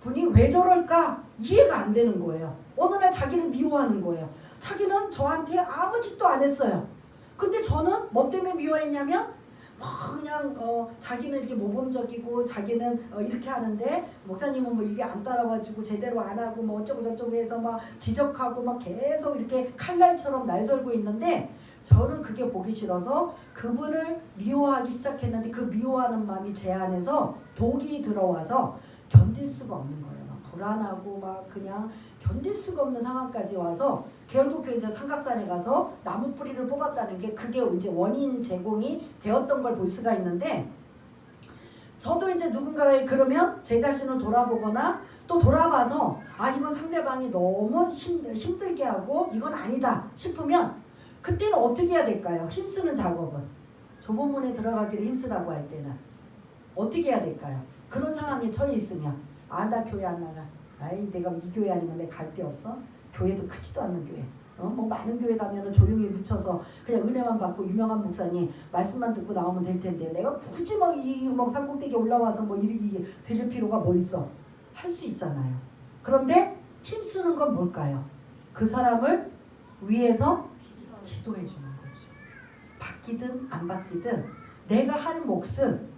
분이 왜 저럴까 이해가 안 되는 거예요. 어느 날 자기를 미워하는 거예요. 자기는 저한테 아무 짓도 안 했어요. 근데 저는 뭐 때문에 미워했냐면 그냥 자기는 이렇게 모범적이고 자기는 이렇게 하는데 목사님은 뭐 이게 안 따라와주고 제대로 안 하고 뭐 어쩌고 저쩌고 해서 막 지적하고 막 계속 이렇게 칼날처럼 날설고 있는데, 저는 그게 보기 싫어서 그분을 미워하기 시작했는데, 그 미워하는 마음이 제 안에서 독이 들어와서 견딜 수가 없는 거예요. 막 불안하고 막 그냥 견딜 수가 없는 상황까지 와서 결국 이제 삼각산에 가서 나무 뿌리를 뽑았다는 게 그게 이제 원인 제공이 되었던 걸 볼 수가 있는데, 저도 이제 누군가가 그러면 제 자신을 돌아보거나 또 돌아봐서 아 이건 상대방이 너무 힘들게 하고 이건 아니다 싶으면 그때는 어떻게 해야 될까요? 힘쓰는 작업은 좁은 문에 들어가기를 힘쓰라고 할 때는 어떻게 해야 될까요? 그런 상황에 처해 있으면 아 나 교회 안 나가. 아이 내가 이 교회 아니면 내 갈 데 없어. 교회도 크지도 않는 교회. 뭐 많은 교회 가면은 조용히 묻혀서 그냥 은혜만 받고 유명한 목사님 말씀만 듣고 나오면 될 텐데 내가 굳이 막 산꼭대기에 올라와서 뭐 이렇게 드릴 필요가 뭐 있어? 할 수 있잖아요. 그런데 힘쓰는 건 뭘까요? 그 사람을 위해서 기도해 주는 거죠. 받기든 안 받기든 내가 할 몫은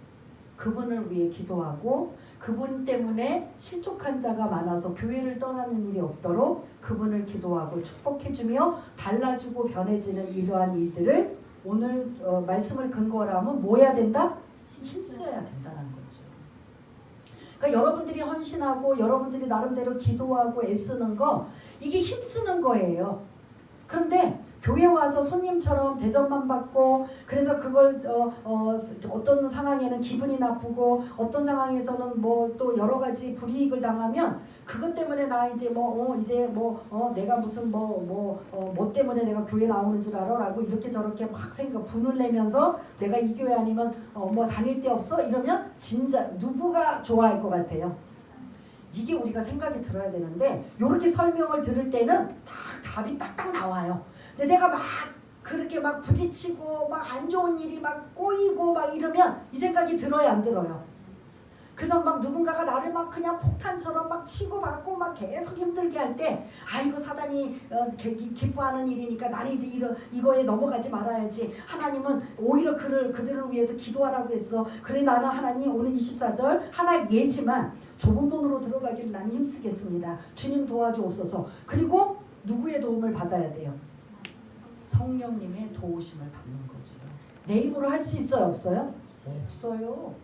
그분을 위해 기도하고 그분 때문에 실족한 자가 많아서 교회를 떠나는 일이 없도록 그분을 기도하고 축복해주며 달라지고 변해지는 이러한 일들을 오늘 말씀을 근거로 하면 뭐 해야 된다? 힘써야 된다는 거죠. 그러니까 여러분들이 헌신하고 여러분들이 나름대로 기도하고 애쓰는 거 이게 힘쓰는 거예요. 그런데 교회 와서 손님처럼 대접만 받고 그래서 그걸 어떤 상황에는 기분이 나쁘고 어떤 상황에서는 뭐 또 여러 가지 불이익을 당하면 그것 때문에 나 이제 내가 무슨 뭐 때문에 내가 교회 나오는 줄 알아라고 이렇게 저렇게 막 분을 내면서 내가 이 교회 아니면 뭐 다닐 데 없어 이러면 진짜 누구가 좋아할 것 같아요? 이게 우리가 생각이 들어야 되는데 이렇게 설명을 들을 때는 답이 딱딱 나와요. 근데 내가 막 그렇게 막 부딪히고 막 안 좋은 일이 막 꼬이고 막 이러면 이 생각이 들어요, 안 들어요? 그래서 막 누군가가 나를 막 그냥 폭탄처럼 막 치고받고 막 계속 힘들게 할 때 아 이거 사단이 기뻐하는 일이니까 나는 이제 이거에 넘어가지 말아야지. 하나님은 오히려 그들을 위해서 기도하라고 했어. 그래 나는 하나님 오늘 24절 하나 예지만 좁은 문으로 들어가기를 나는 힘쓰겠습니다. 주님 도와주옵소서. 그리고 누구의 도움을 받아야 돼요? 성령님의 도우심을 받는 거죠. 내 힘으로 할 수 있어요? 없어요? 없어요.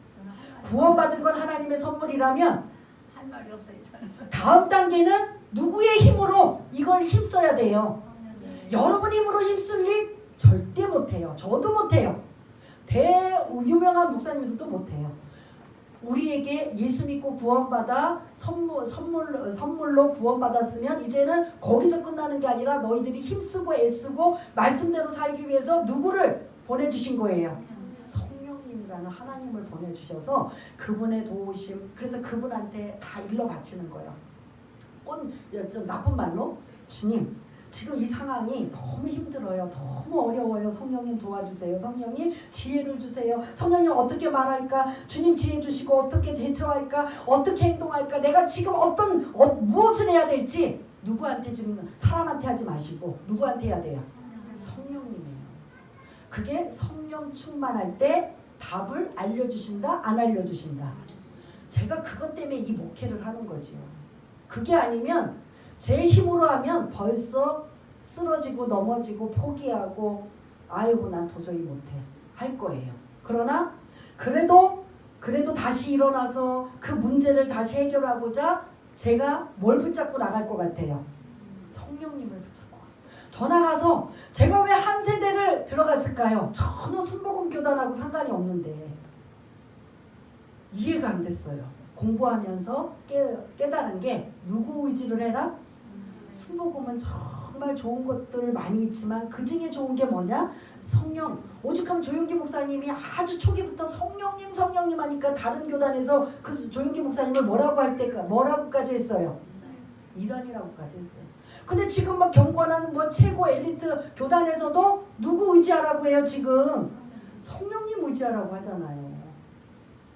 구원받은 건 하나님의 선물이라면 할 말이 없어요. 다음 단계는 누구의 힘으로 이걸 힘써야 돼요. 여러분 힘으로 힘쓸 일 절대 못해요. 저도 못해요. 유명한 목사님들도 못해요. 우리에게 예수 믿고 구원받아 선물로 구원받았으면 이제는 거기서 끝나는 게 아니라 너희들이 힘쓰고 애쓰고 말씀대로 살기 위해서 누구를 보내주신 거예요? 성령님이라는 하나님을 보내주셔서 그분의 도우심 그래서 그분한테 다 일러 바치는 거예요. 좀 나쁜 말로 주님 지금 이 상황이 너무 힘들어요. 너무 어려워요. 성령님 도와주세요. 성령님 지혜를 주세요. 성령님 어떻게 말할까? 주님 지혜 주시고 어떻게 대처할까? 어떻게 행동할까? 내가 지금 무엇을 해야 될지 누구한테 지금 사람한테 하지 마시고 누구한테 해야 돼요? 성령님이에요. 그게 성령 충만할 때 답을 알려주신다? 안 알려주신다? 제가 그것 때문에 이 목회를 하는 거지요. 그게 아니면 제 힘으로 하면 벌써 쓰러지고 넘어지고 포기하고 아이고 난 도저히 못해 할 거예요. 그러나 그래도 다시 일어나서 그 문제를 다시 해결하고자 제가 뭘 붙잡고 나갈 것 같아요? 성령님을 붙잡고. 더 나가서 제가 왜 한 세대를 들어갔을까요? 전혀 순복음 교단하고 상관이 없는데 이해가 안 됐어요. 공부하면서 깨달은 게 누구 의지를 해라? 순복음은 정말 좋은 것들 많이 있지만 그 중에 좋은 게 뭐냐? 성령. 오죽하면 조용기 목사님이 아주 초기부터 성령님 하니까 다른 교단에서 그 조용기 목사님을 뭐라고까지 했어요? 이단이라고까지 했어요. 근데 지금 막 경건한 최고 엘리트 교단에서도 누구 의지하라고 해요 지금? 성령님 의지하라고 하잖아요.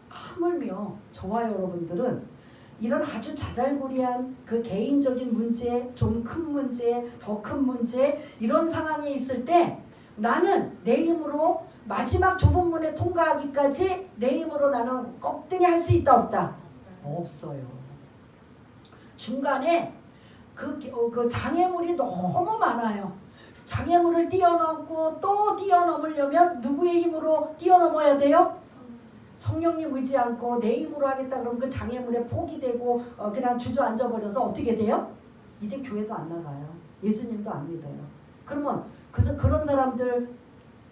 하물며 저와 여러분들은 이런 아주 자잘구리한 그 개인적인 문제, 좀 큰 문제, 더 큰 문제 이런 상황에 있을 때 나는 내 힘으로 마지막 좁은 문에 통과하기까지 내 힘으로 나는 꺾더니 할 수 있다 없다? 없어요. 중간에 그 장애물이 너무 많아요. 장애물을 뛰어넘고 또 뛰어넘으려면 누구의 힘으로 뛰어넘어야 돼요? 성령님 의지 않고 내 힘으로 하겠다 그러면 그 장애물에 포기되고 그냥 주저앉아버려서 어떻게 돼요? 이제 교회도 안 나가요. 예수님도 안 믿어요. 그러면 그래서 그런 사람들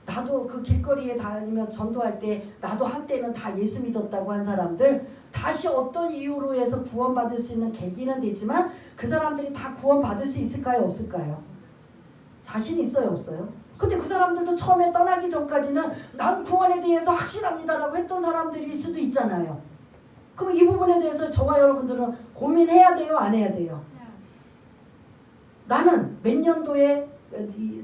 나도 그 길거리에 다니면서 전도할 때 나도 한때는 다 예수 믿었다고 한 사람들 다시 어떤 이유로 해서 구원받을 수 있는 계기는 되지만 그 사람들이 다 구원받을 수 있을까요? 없을까요? 자신 있어요? 없어요? 근데 그 사람들도 처음에 떠나기 전까지는 난 구원에 대해서 확실합니다라고 했던 사람들일 수도 있잖아요. 그럼 이 부분에 대해서 저와 여러분들은 고민해야 돼요? 안 해야 돼요? 나는 몇 년도에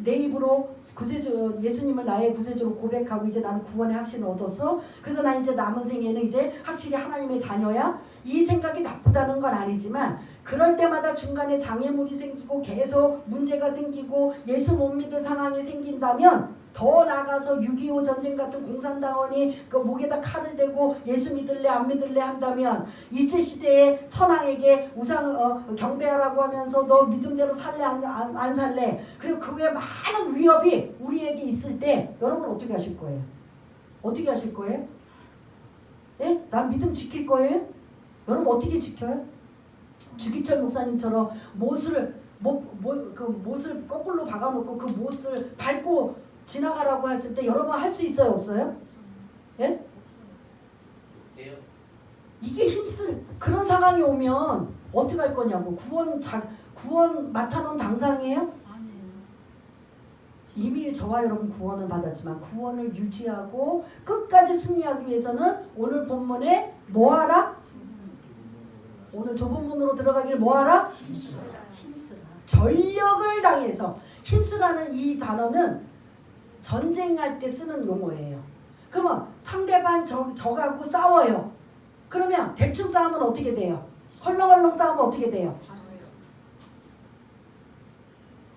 내 입으로 구세주 예수님을 나의 구세주로 고백하고 이제 나는 구원의 확신을 얻었어. 그래서 나 이제 남은 생에는 이제 확실히 하나님의 자녀야. 이 생각이 나쁘다는 건 아니지만 그럴 때마다 중간에 장애물이 생기고 계속 문제가 생기고 예수 못 믿을 상황이 생긴다면 더 나가서 6.25 전쟁 같은 공산당원이 그 목에다 칼을 대고 예수 믿을래 안 믿을래 한다면 일제시대에 천황에게 우상 경배하라고 하면서 너 믿음대로 살래 안 살래 그리고 그 외에 많은 위협이 우리에게 있을 때 여러분 어떻게 하실 거예요? 어떻게 하실 거예요? 예? 난 믿음 지킬 거예요? 여러분 어떻게 지켜요? 주기철 목사님처럼 못을 거꾸로 박아놓고 그 못을 밟고 지나가라고 했을 때 여러분 할 수 있어요? 없어요? 예? 이게 힘쓸 그런 상황이 오면 어떻게 할 거냐고. 구원 맡아놓은 당상이에요? 아니에요. 이미 저와 여러분 구원을 받았지만 구원을 유지하고 끝까지 승리하기 위해서는 오늘 본문에 뭐하라? 오늘 좁은 문으로 들어가길 뭐하라? 힘쓰라. 전력을 다해서. 힘쓰라는 이 단어는 전쟁할 때 쓰는 용어예요. 그러면 상대방 저하고 싸워요. 그러면 대충 싸우면 어떻게 돼요? 헐렁헐렁 싸우면 어떻게 돼요?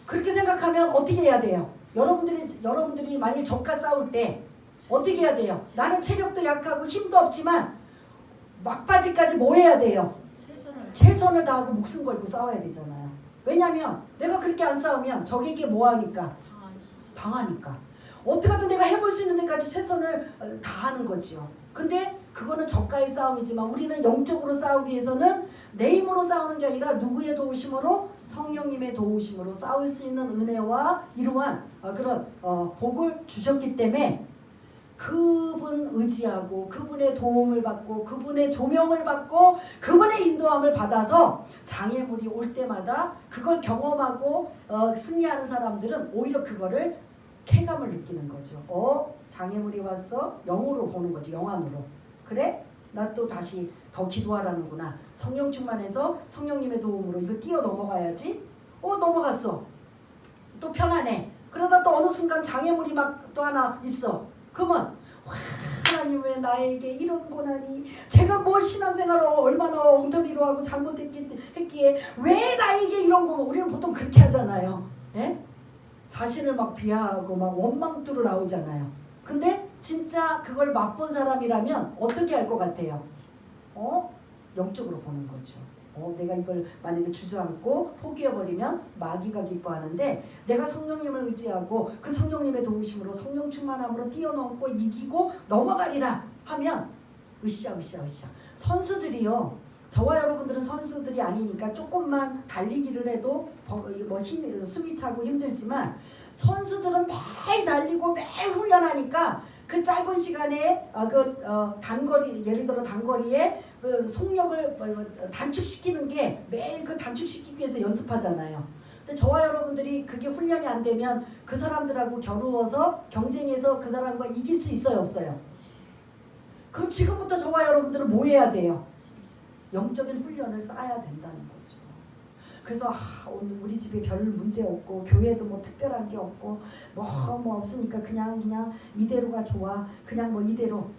그렇게 생각하면 어떻게 해야 돼요? 여러분들이 만약 적과 싸울 때 어떻게 해야 돼요? 나는 체력도 약하고 힘도 없지만 막바지까지 뭐 해야 돼요? 최선을 다하고 목숨 걸고 싸워야 되잖아요. 왜냐하면 내가 그렇게 안 싸우면 적에게 뭐 하니까? 당하니까. 어떻게든 내가 해볼 수 있는 데까지 최선을 다하는 거죠. 근데 그거는 적과의 싸움이지만 우리는 영적으로 싸우기 위해서는 내 힘으로 싸우는 게 아니라 누구의 도우심으로? 성령님의 도우심으로 싸울 수 있는 은혜와 이러한 그런 복을 주셨기 때문에 그분 의지하고 그분의 도움을 받고 그분의 조명을 받고 그분의 인도함을 받아서 장애물이 올 때마다 그걸 경험하고 승리하는 사람들은 오히려 그거를 쾌감을 느끼는 거죠. 장애물이 왔어? 영으로 보는 거지. 영안으로. 그래? 나 또 다시 더 기도하라는구나. 성령 충만해서 성령님의 도움으로 이거 뛰어 넘어가야지. 넘어갔어. 또 편안해. 그러다 또 어느 순간 장애물이 막 또 하나 있어. 그러면 하나님 왜 나에게 이런 고난이 제가 뭐 신앙생활을 얼마나 엉터리로 하고 잘못했기에 왜 나에게 이런 거 우리는 보통 그렇게 하잖아요. 예? 자신을 막 비하하고 막 원망투로 나오잖아요. 근데 진짜 그걸 맛본 사람이라면 어떻게 할 것 같아요? 영적으로 보는 거죠. 내가 이걸 만약에 주저앉고 포기해버리면 마귀가 기뻐하는데 내가 성령님을 의지하고 그 성령님의 도우심으로 성령 충만함으로 뛰어넘고 이기고 넘어가리라 하면 으쌰. 선수들이요. 저와 여러분들은 선수들이 아니니까 조금만 달리기를 해도 숨이 차고 힘들지만 선수들은 매일 달리고 매일 훈련하니까 그 짧은 시간에 단거리 예를 들어 단거리에 속력을 단축시키는 게 매일 그 단축시키기 위해서 연습하잖아요. 근데 저와 여러분들이 그게 훈련이 안 되면 그 사람들하고 겨루어서 경쟁해서 그 사람과 이길 수 있어요? 없어요? 그럼 지금부터 저와 여러분들은 뭐 해야 돼요? 영적인 훈련을 쌓아야 된다는 거죠. 그래서 오늘 우리 집에 별 문제 없고 교회도 뭐 특별한 게 없고 뭐 없으니까 그냥 이대로가 좋아. 그냥 뭐 이대로가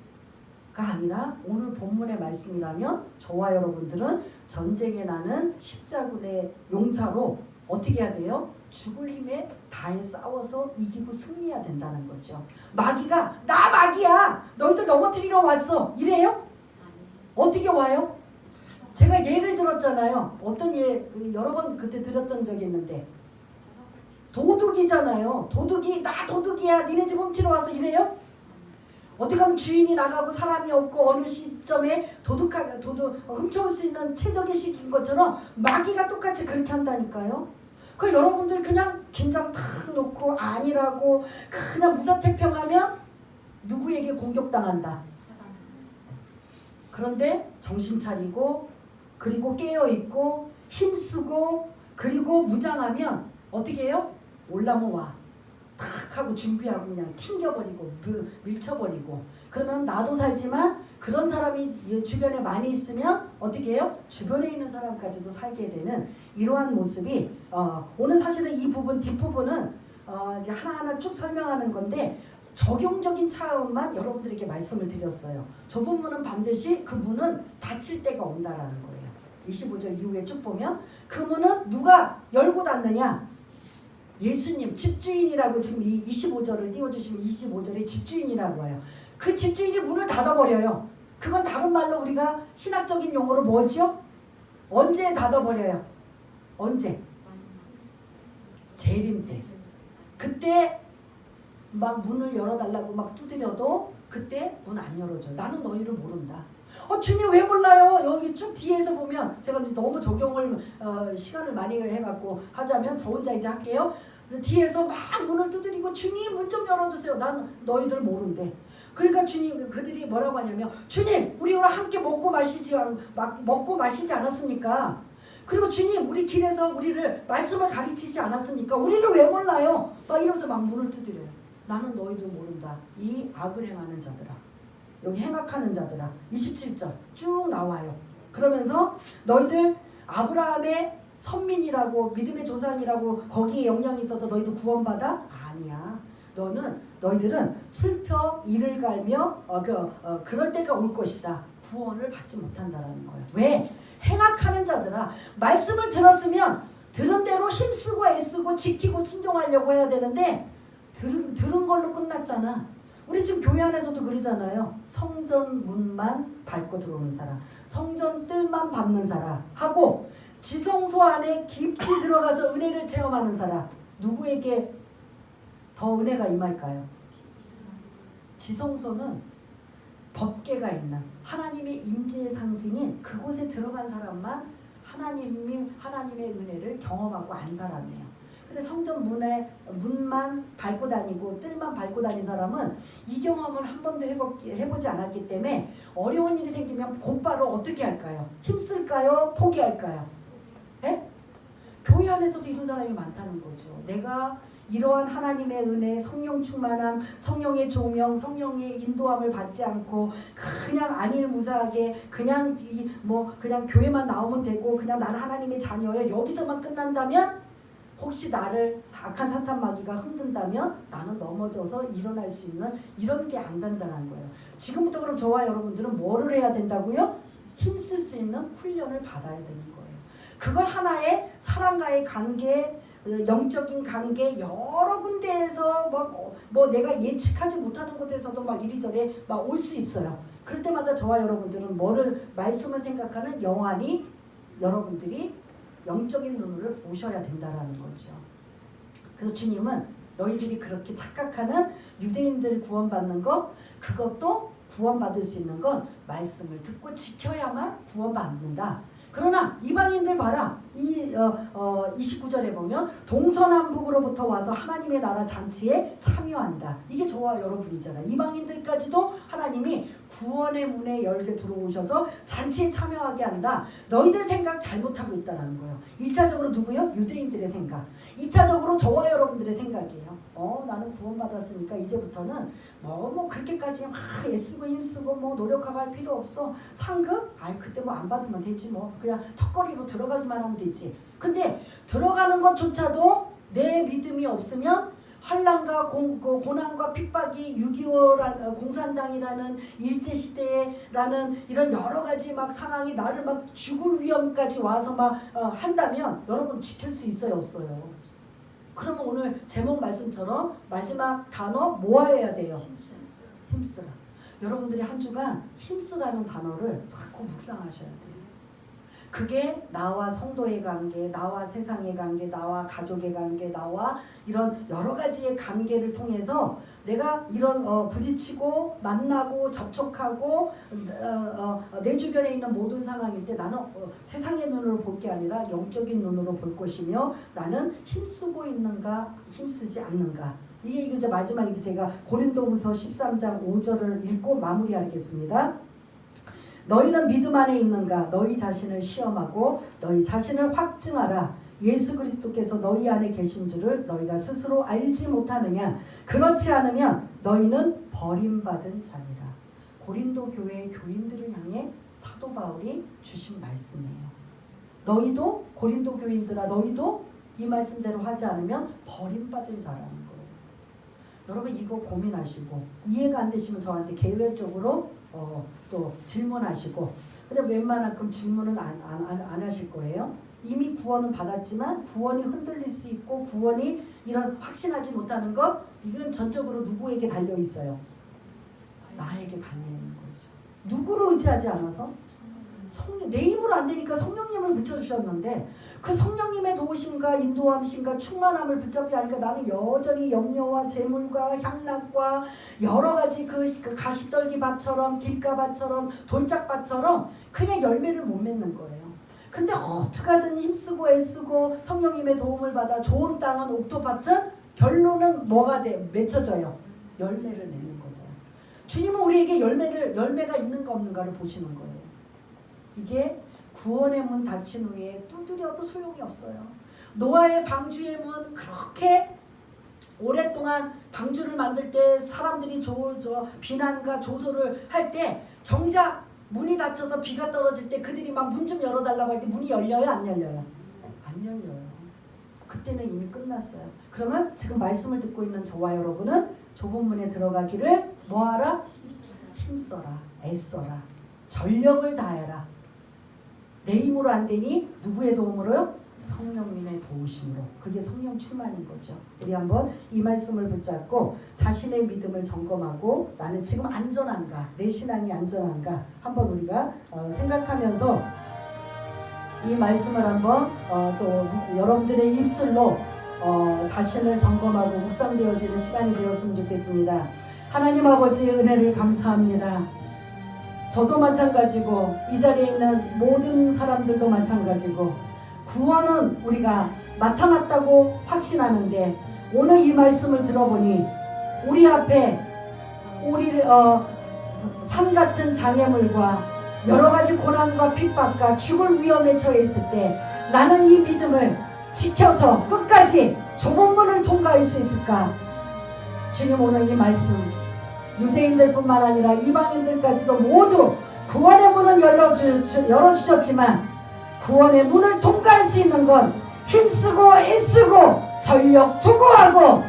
아니라 오늘 본문의 말씀이라면 저와 여러분들은 전쟁에 나는 십자군의 용사로 어떻게 해야 돼요? 죽을 힘에 다해 싸워서 이기고 승리해야 된다는 거죠. 마귀가 나 마귀야 너희들 넘어뜨리러 왔어 이래요? 어떻게 와요? 제가 예를 들었잖아요. 어떤 여러 번 그때 들었던 적이 있는데 도둑이잖아요. 도둑이 나 도둑이야 니네 집 훔치러 와서 이래요? 어떻게 하면 주인이 나가고 사람이 없고 어느 시점에 훔쳐올 수 있는 최적의 시기인 것처럼 마귀가 똑같이 그렇게 한다니까요. 그 여러분들 그냥 긴장 탁 놓고 아니라고 그냥 무사태평하면 누구에게 공격당한다. 그런데 정신 차리고 그리고 깨어있고 힘쓰고 그리고 무장하면 어떻게 해요? 올라모 와. 탁 하고 준비하고 그냥 튕겨버리고 밀쳐버리고 그러면 나도 살지만 그런 사람이 주변에 많이 있으면 어떻게 해요? 주변에 있는 사람까지도 살게 되는 이러한 모습이 오늘 사실은 이 부분 뒷부분은 이제 하나하나 쭉 설명하는 건데 적용적인 차원만 여러분들에게 말씀을 드렸어요. 저 부분은 반드시 그 문은 닫힐 때가 온다라는 거예요. 25절 이후에 쭉 보면 그 문은 누가 열고 닫느냐? 예수님 집주인이라고 지금 이 25절을 띄워주시면 25절에 집주인이라고 해요. 그 집주인이 문을 닫아버려요. 그건 다른 말로 우리가 신학적인 용어로 뭐죠? 언제 닫아버려요? 언제? 재림 때. 그때 막 문을 열어달라고 막 두드려도 그때 문 안 열어줘요. 나는 너희를 모른다. 주님 왜 몰라요? 여기 쭉 뒤에서 보면 제가 이제 너무 적용을 시간을 많이 해갖고 하자면 저 혼자 이제 할게요. 뒤에서 막 문을 두드리고 주님 문 좀 열어주세요. 나는 너희들 모른대. 그러니까 주님 그들이 뭐라고 하냐면 주님 우리랑 함께 먹고 마시지 않았습니까? 그리고 주님 우리 길에서 우리를 말씀을 가르치지 않았습니까? 우리를 왜 몰라요? 막 이러면서 막 문을 두드려요. 나는 너희들 모른다. 이 악을 행하는 자들아. 여기 행악하는 자들아. 27절 쭉 나와요. 그러면서 너희들 아브라함의 선민이라고 믿음의 조상이라고 거기에 영향이 있어서 너희도 구원받아? 아니야. 너희들은 슬퍼 이를 갈며 그럴 때가 올 것이다. 구원을 받지 못한다라는 거예요. 왜? 행악하는 자들아. 말씀을 들었으면 들은 대로 힘쓰고 애쓰고 지키고 순종하려고 해야 되는데 들은 걸로 끝났잖아. 우리 지금 교회 안에서도 그러잖아요. 성전 문만 밟고 들어오는 사람, 성전 뜰만 밟는 사람 하고 지성소 안에 깊이 들어가서 은혜를 체험하는 사람, 누구에게 더 은혜가 임할까요? 지성소는 법궤가 있는 하나님의 임재의 상징인 그곳에 들어간 사람만 하나님의 은혜를 경험하고 안 사람이에요. 근데 성전 문만 밟고 다니고 뜰만 밟고 다닌 사람은 이 경험을 한 번도 해보지 않았기 때문에 어려운 일이 생기면 곧바로 어떻게 할까요? 힘쓸까요? 포기할까요? 네? 교회 안에서도 이런 사람이 많다는 거죠. 내가 이러한 하나님의 은혜, 성령 충만함, 성령의 조명, 성령의 인도함을 받지 않고 그냥 안일무사하게 그냥 교회만 나오면 되고 그냥 나는 하나님의 자녀야 여기서만 끝난다면 혹시 나를 악한 사탄마귀가 흔든다면 나는 넘어져서 일어날 수 있는 이런 게 안 된다는 거예요. 지금부터 그럼 저와 여러분들은 뭐를 해야 된다고요? 힘쓸 수 있는 훈련을 받아야 되는 거예요. 그걸 하나의 사람과의 관계, 영적인 관계 여러 군데에서 뭐 내가 예측하지 못하는 곳에서도 막 이리저리 막 올 수 있어요. 그럴 때마다 저와 여러분들은 말씀을 생각하는 영안이 여러분들이 영적인 눈으로 보셔야 된다라는 거죠. 그래서 주님은 너희들이 그렇게 착각하는 유대인들 구원받는 거 그것도 구원받을 수 있는 건 말씀을 듣고 지켜야만 구원받는다. 그러나 이방인들 봐라. 29절에 보면 동서남북으로부터 와서 하나님의 나라 잔치에 참여한다. 이게 저와 여러분이잖아요. 이방인들까지도 하나님이 구원의 문에 열게 들어오셔서 잔치에 참여하게 한다. 너희들 생각 잘못하고 있다는 거예요. 1차적으로 누구요? 유대인들의 생각. 2차적으로 저와 여러분들의 생각이에요. 나는 구원받았으니까 이제부터는 그렇게까지 막 애쓰고 힘쓰고 노력하고 할 필요 없어. 상급? 그때 안 받으면 되지 그냥 턱걸이로 들어가기만 하면 되지. 근데 들어가는 것조차도 내 믿음이 없으면 환난과 고난과 핍박이 6.25 공산당이라는 일제시대라는 이런 여러 가지 상황이 나를 죽을 위험까지 와서 한다면 여러분 지킬 수 있어요? 없어요? 그러면 오늘 제목 말씀처럼 마지막 단어 모아야 돼요. 힘쓰라. 여러분들이 한 주간 힘쓰라는 단어를 자꾸 묵상하셔야 돼요. 그게 나와 성도의 관계, 나와 세상의 관계, 나와 가족의 관계, 나와 이런 여러 가지의 관계를 통해서 내가 이런 부딪히고 만나고 접촉하고 내 주변에 있는 모든 상황일 때 나는 세상의 눈으로 볼 게 아니라 영적인 눈으로 볼 것이며 나는 힘쓰고 있는가 힘쓰지 않는가. 이게 이제 마지막에 제가 고린도후서 13장 5절을 읽고 마무리하겠습니다. 너희는 믿음 안에 있는가? 너희 자신을 시험하고 너희 자신을 확증하라. 예수 그리스도께서 너희 안에 계신 줄을 너희가 스스로 알지 못하느냐? 그렇지 않으면 너희는 버림받은 자니라. 고린도 교회의 교인들을 향해 사도 바울이 주신 말씀이에요. 너희도 고린도 교인들아 너희도 이 말씀대로 하지 않으면 버림받은 자라는 거예요. 여러분 이거 고민하시고 이해가 안 되시면 저한테 개별적으로 또 질문하시고 근데 웬만큼 질문은 안 하실 거예요. 이미 구원은 받았지만 구원이 흔들릴 수 있고 구원이 이런 확신하지 못하는 것 이건 전적으로 누구에게 달려 있어요? 나에게 달려 있는 거죠. 누구를 의지하지 않아서? 성령, 내 힘으로 안 되니까 성령님을 붙여주셨는데 그 성령님의 도우심과 인도함심과 충만함을 붙잡지 않으니까 나는 여전히 염려와 재물과 향락과 여러 가지 그 가시떨기밭처럼 길가밭처럼 돌짝밭처럼 그냥 열매를 못 맺는 거예요. 근데 어떻게 하든 힘쓰고 애쓰고 성령님의 도움을 받아 좋은 땅은 옥토밭은 결론은 뭐가 돼? 맺혀져요. 열매를 내는 거죠. 주님은 우리에게 열매가 있는가 없는가를 보시는 거예요. 이게 구원의 문 닫힌 후에 두드려도 소용이 없어요. 노아의 방주의 문 그렇게 오랫동안 방주를 만들 때 사람들이 비난과 조소를 할 때 정작 문이 닫혀서 비가 떨어질 때 그들이 막 문 좀 열어달라고 할 때 문이 열려요? 안 열려요? 안 열려요. 그때는 이미 끝났어요. 그러면 지금 말씀을 듣고 있는 저와 여러분은 좁은 문에 들어가기를 뭐하라? 힘써라. 애써라. 전력을 다해라. 내 힘으로 안 되니 누구의 도움으로요? 성령님의 도우심으로. 그게 성령 충만인 거죠. 우리 한번 이 말씀을 붙잡고 자신의 믿음을 점검하고 나는 지금 안전한가? 내 신앙이 안전한가? 한번 우리가 생각하면서 이 말씀을 한번 또 여러분들의 입술로 자신을 점검하고 묵상되어지는 시간이 되었으면 좋겠습니다. 하나님 아버지의 은혜를 감사합니다. 저도 마찬가지고 이 자리에 있는 모든 사람들도 마찬가지고 구원은 우리가 나타났다고 확신하는데 오늘 이 말씀을 들어보니 우리 앞에 산 같은 장애물과 여러 가지 고난과 핍박과 죽을 위험에 처해 있을 때 나는 이 믿음을 지켜서 끝까지 좁은 문을 통과할 수 있을까? 주님 오늘 이 말씀 유대인들뿐만 아니라 이방인들까지도 모두 구원의 문은 열어주셨지만 구원의 문을 통과할 수 있는 건 힘쓰고 애쓰고 전력 투구하고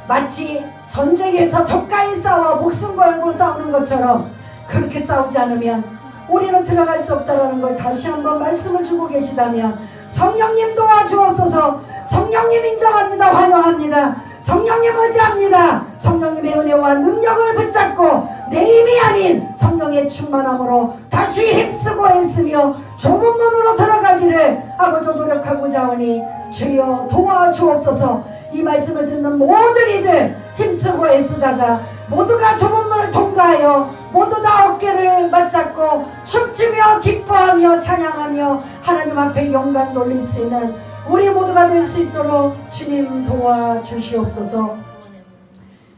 마치 전쟁에서 적가에 싸워 목숨 걸고 싸우는 것처럼 그렇게 싸우지 않으면 우리는 들어갈 수 없다는 걸 다시 한번 말씀을 주고 계시다면 성령님 도와주옵소서. 성령님 인정합니다. 환영합니다. 성령님 의지합니다. 성령님의 은혜와 능력을 붙잡고 내 힘이 아닌 성령의 충만함으로 다시 힘쓰고 애쓰며 좁은 문으로 들어가기를 아버지 노력하고자 하오니 주여 도와주옵소서. 이 말씀을 듣는 모든 이들 힘쓰고 애쓰다가 모두가 좁은 문을 통과하여 모두 다 어깨를 맞잡고 춤추며 기뻐하며 찬양하며 하나님 앞에 영광 돌릴 수 있는 우리 모두가 될 수 있도록 주님 도와주시옵소서.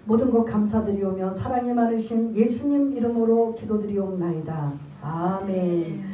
모든 것 감사드리오며 사랑이 많으신 예수님 이름으로 기도드리옵나이다. 아멘.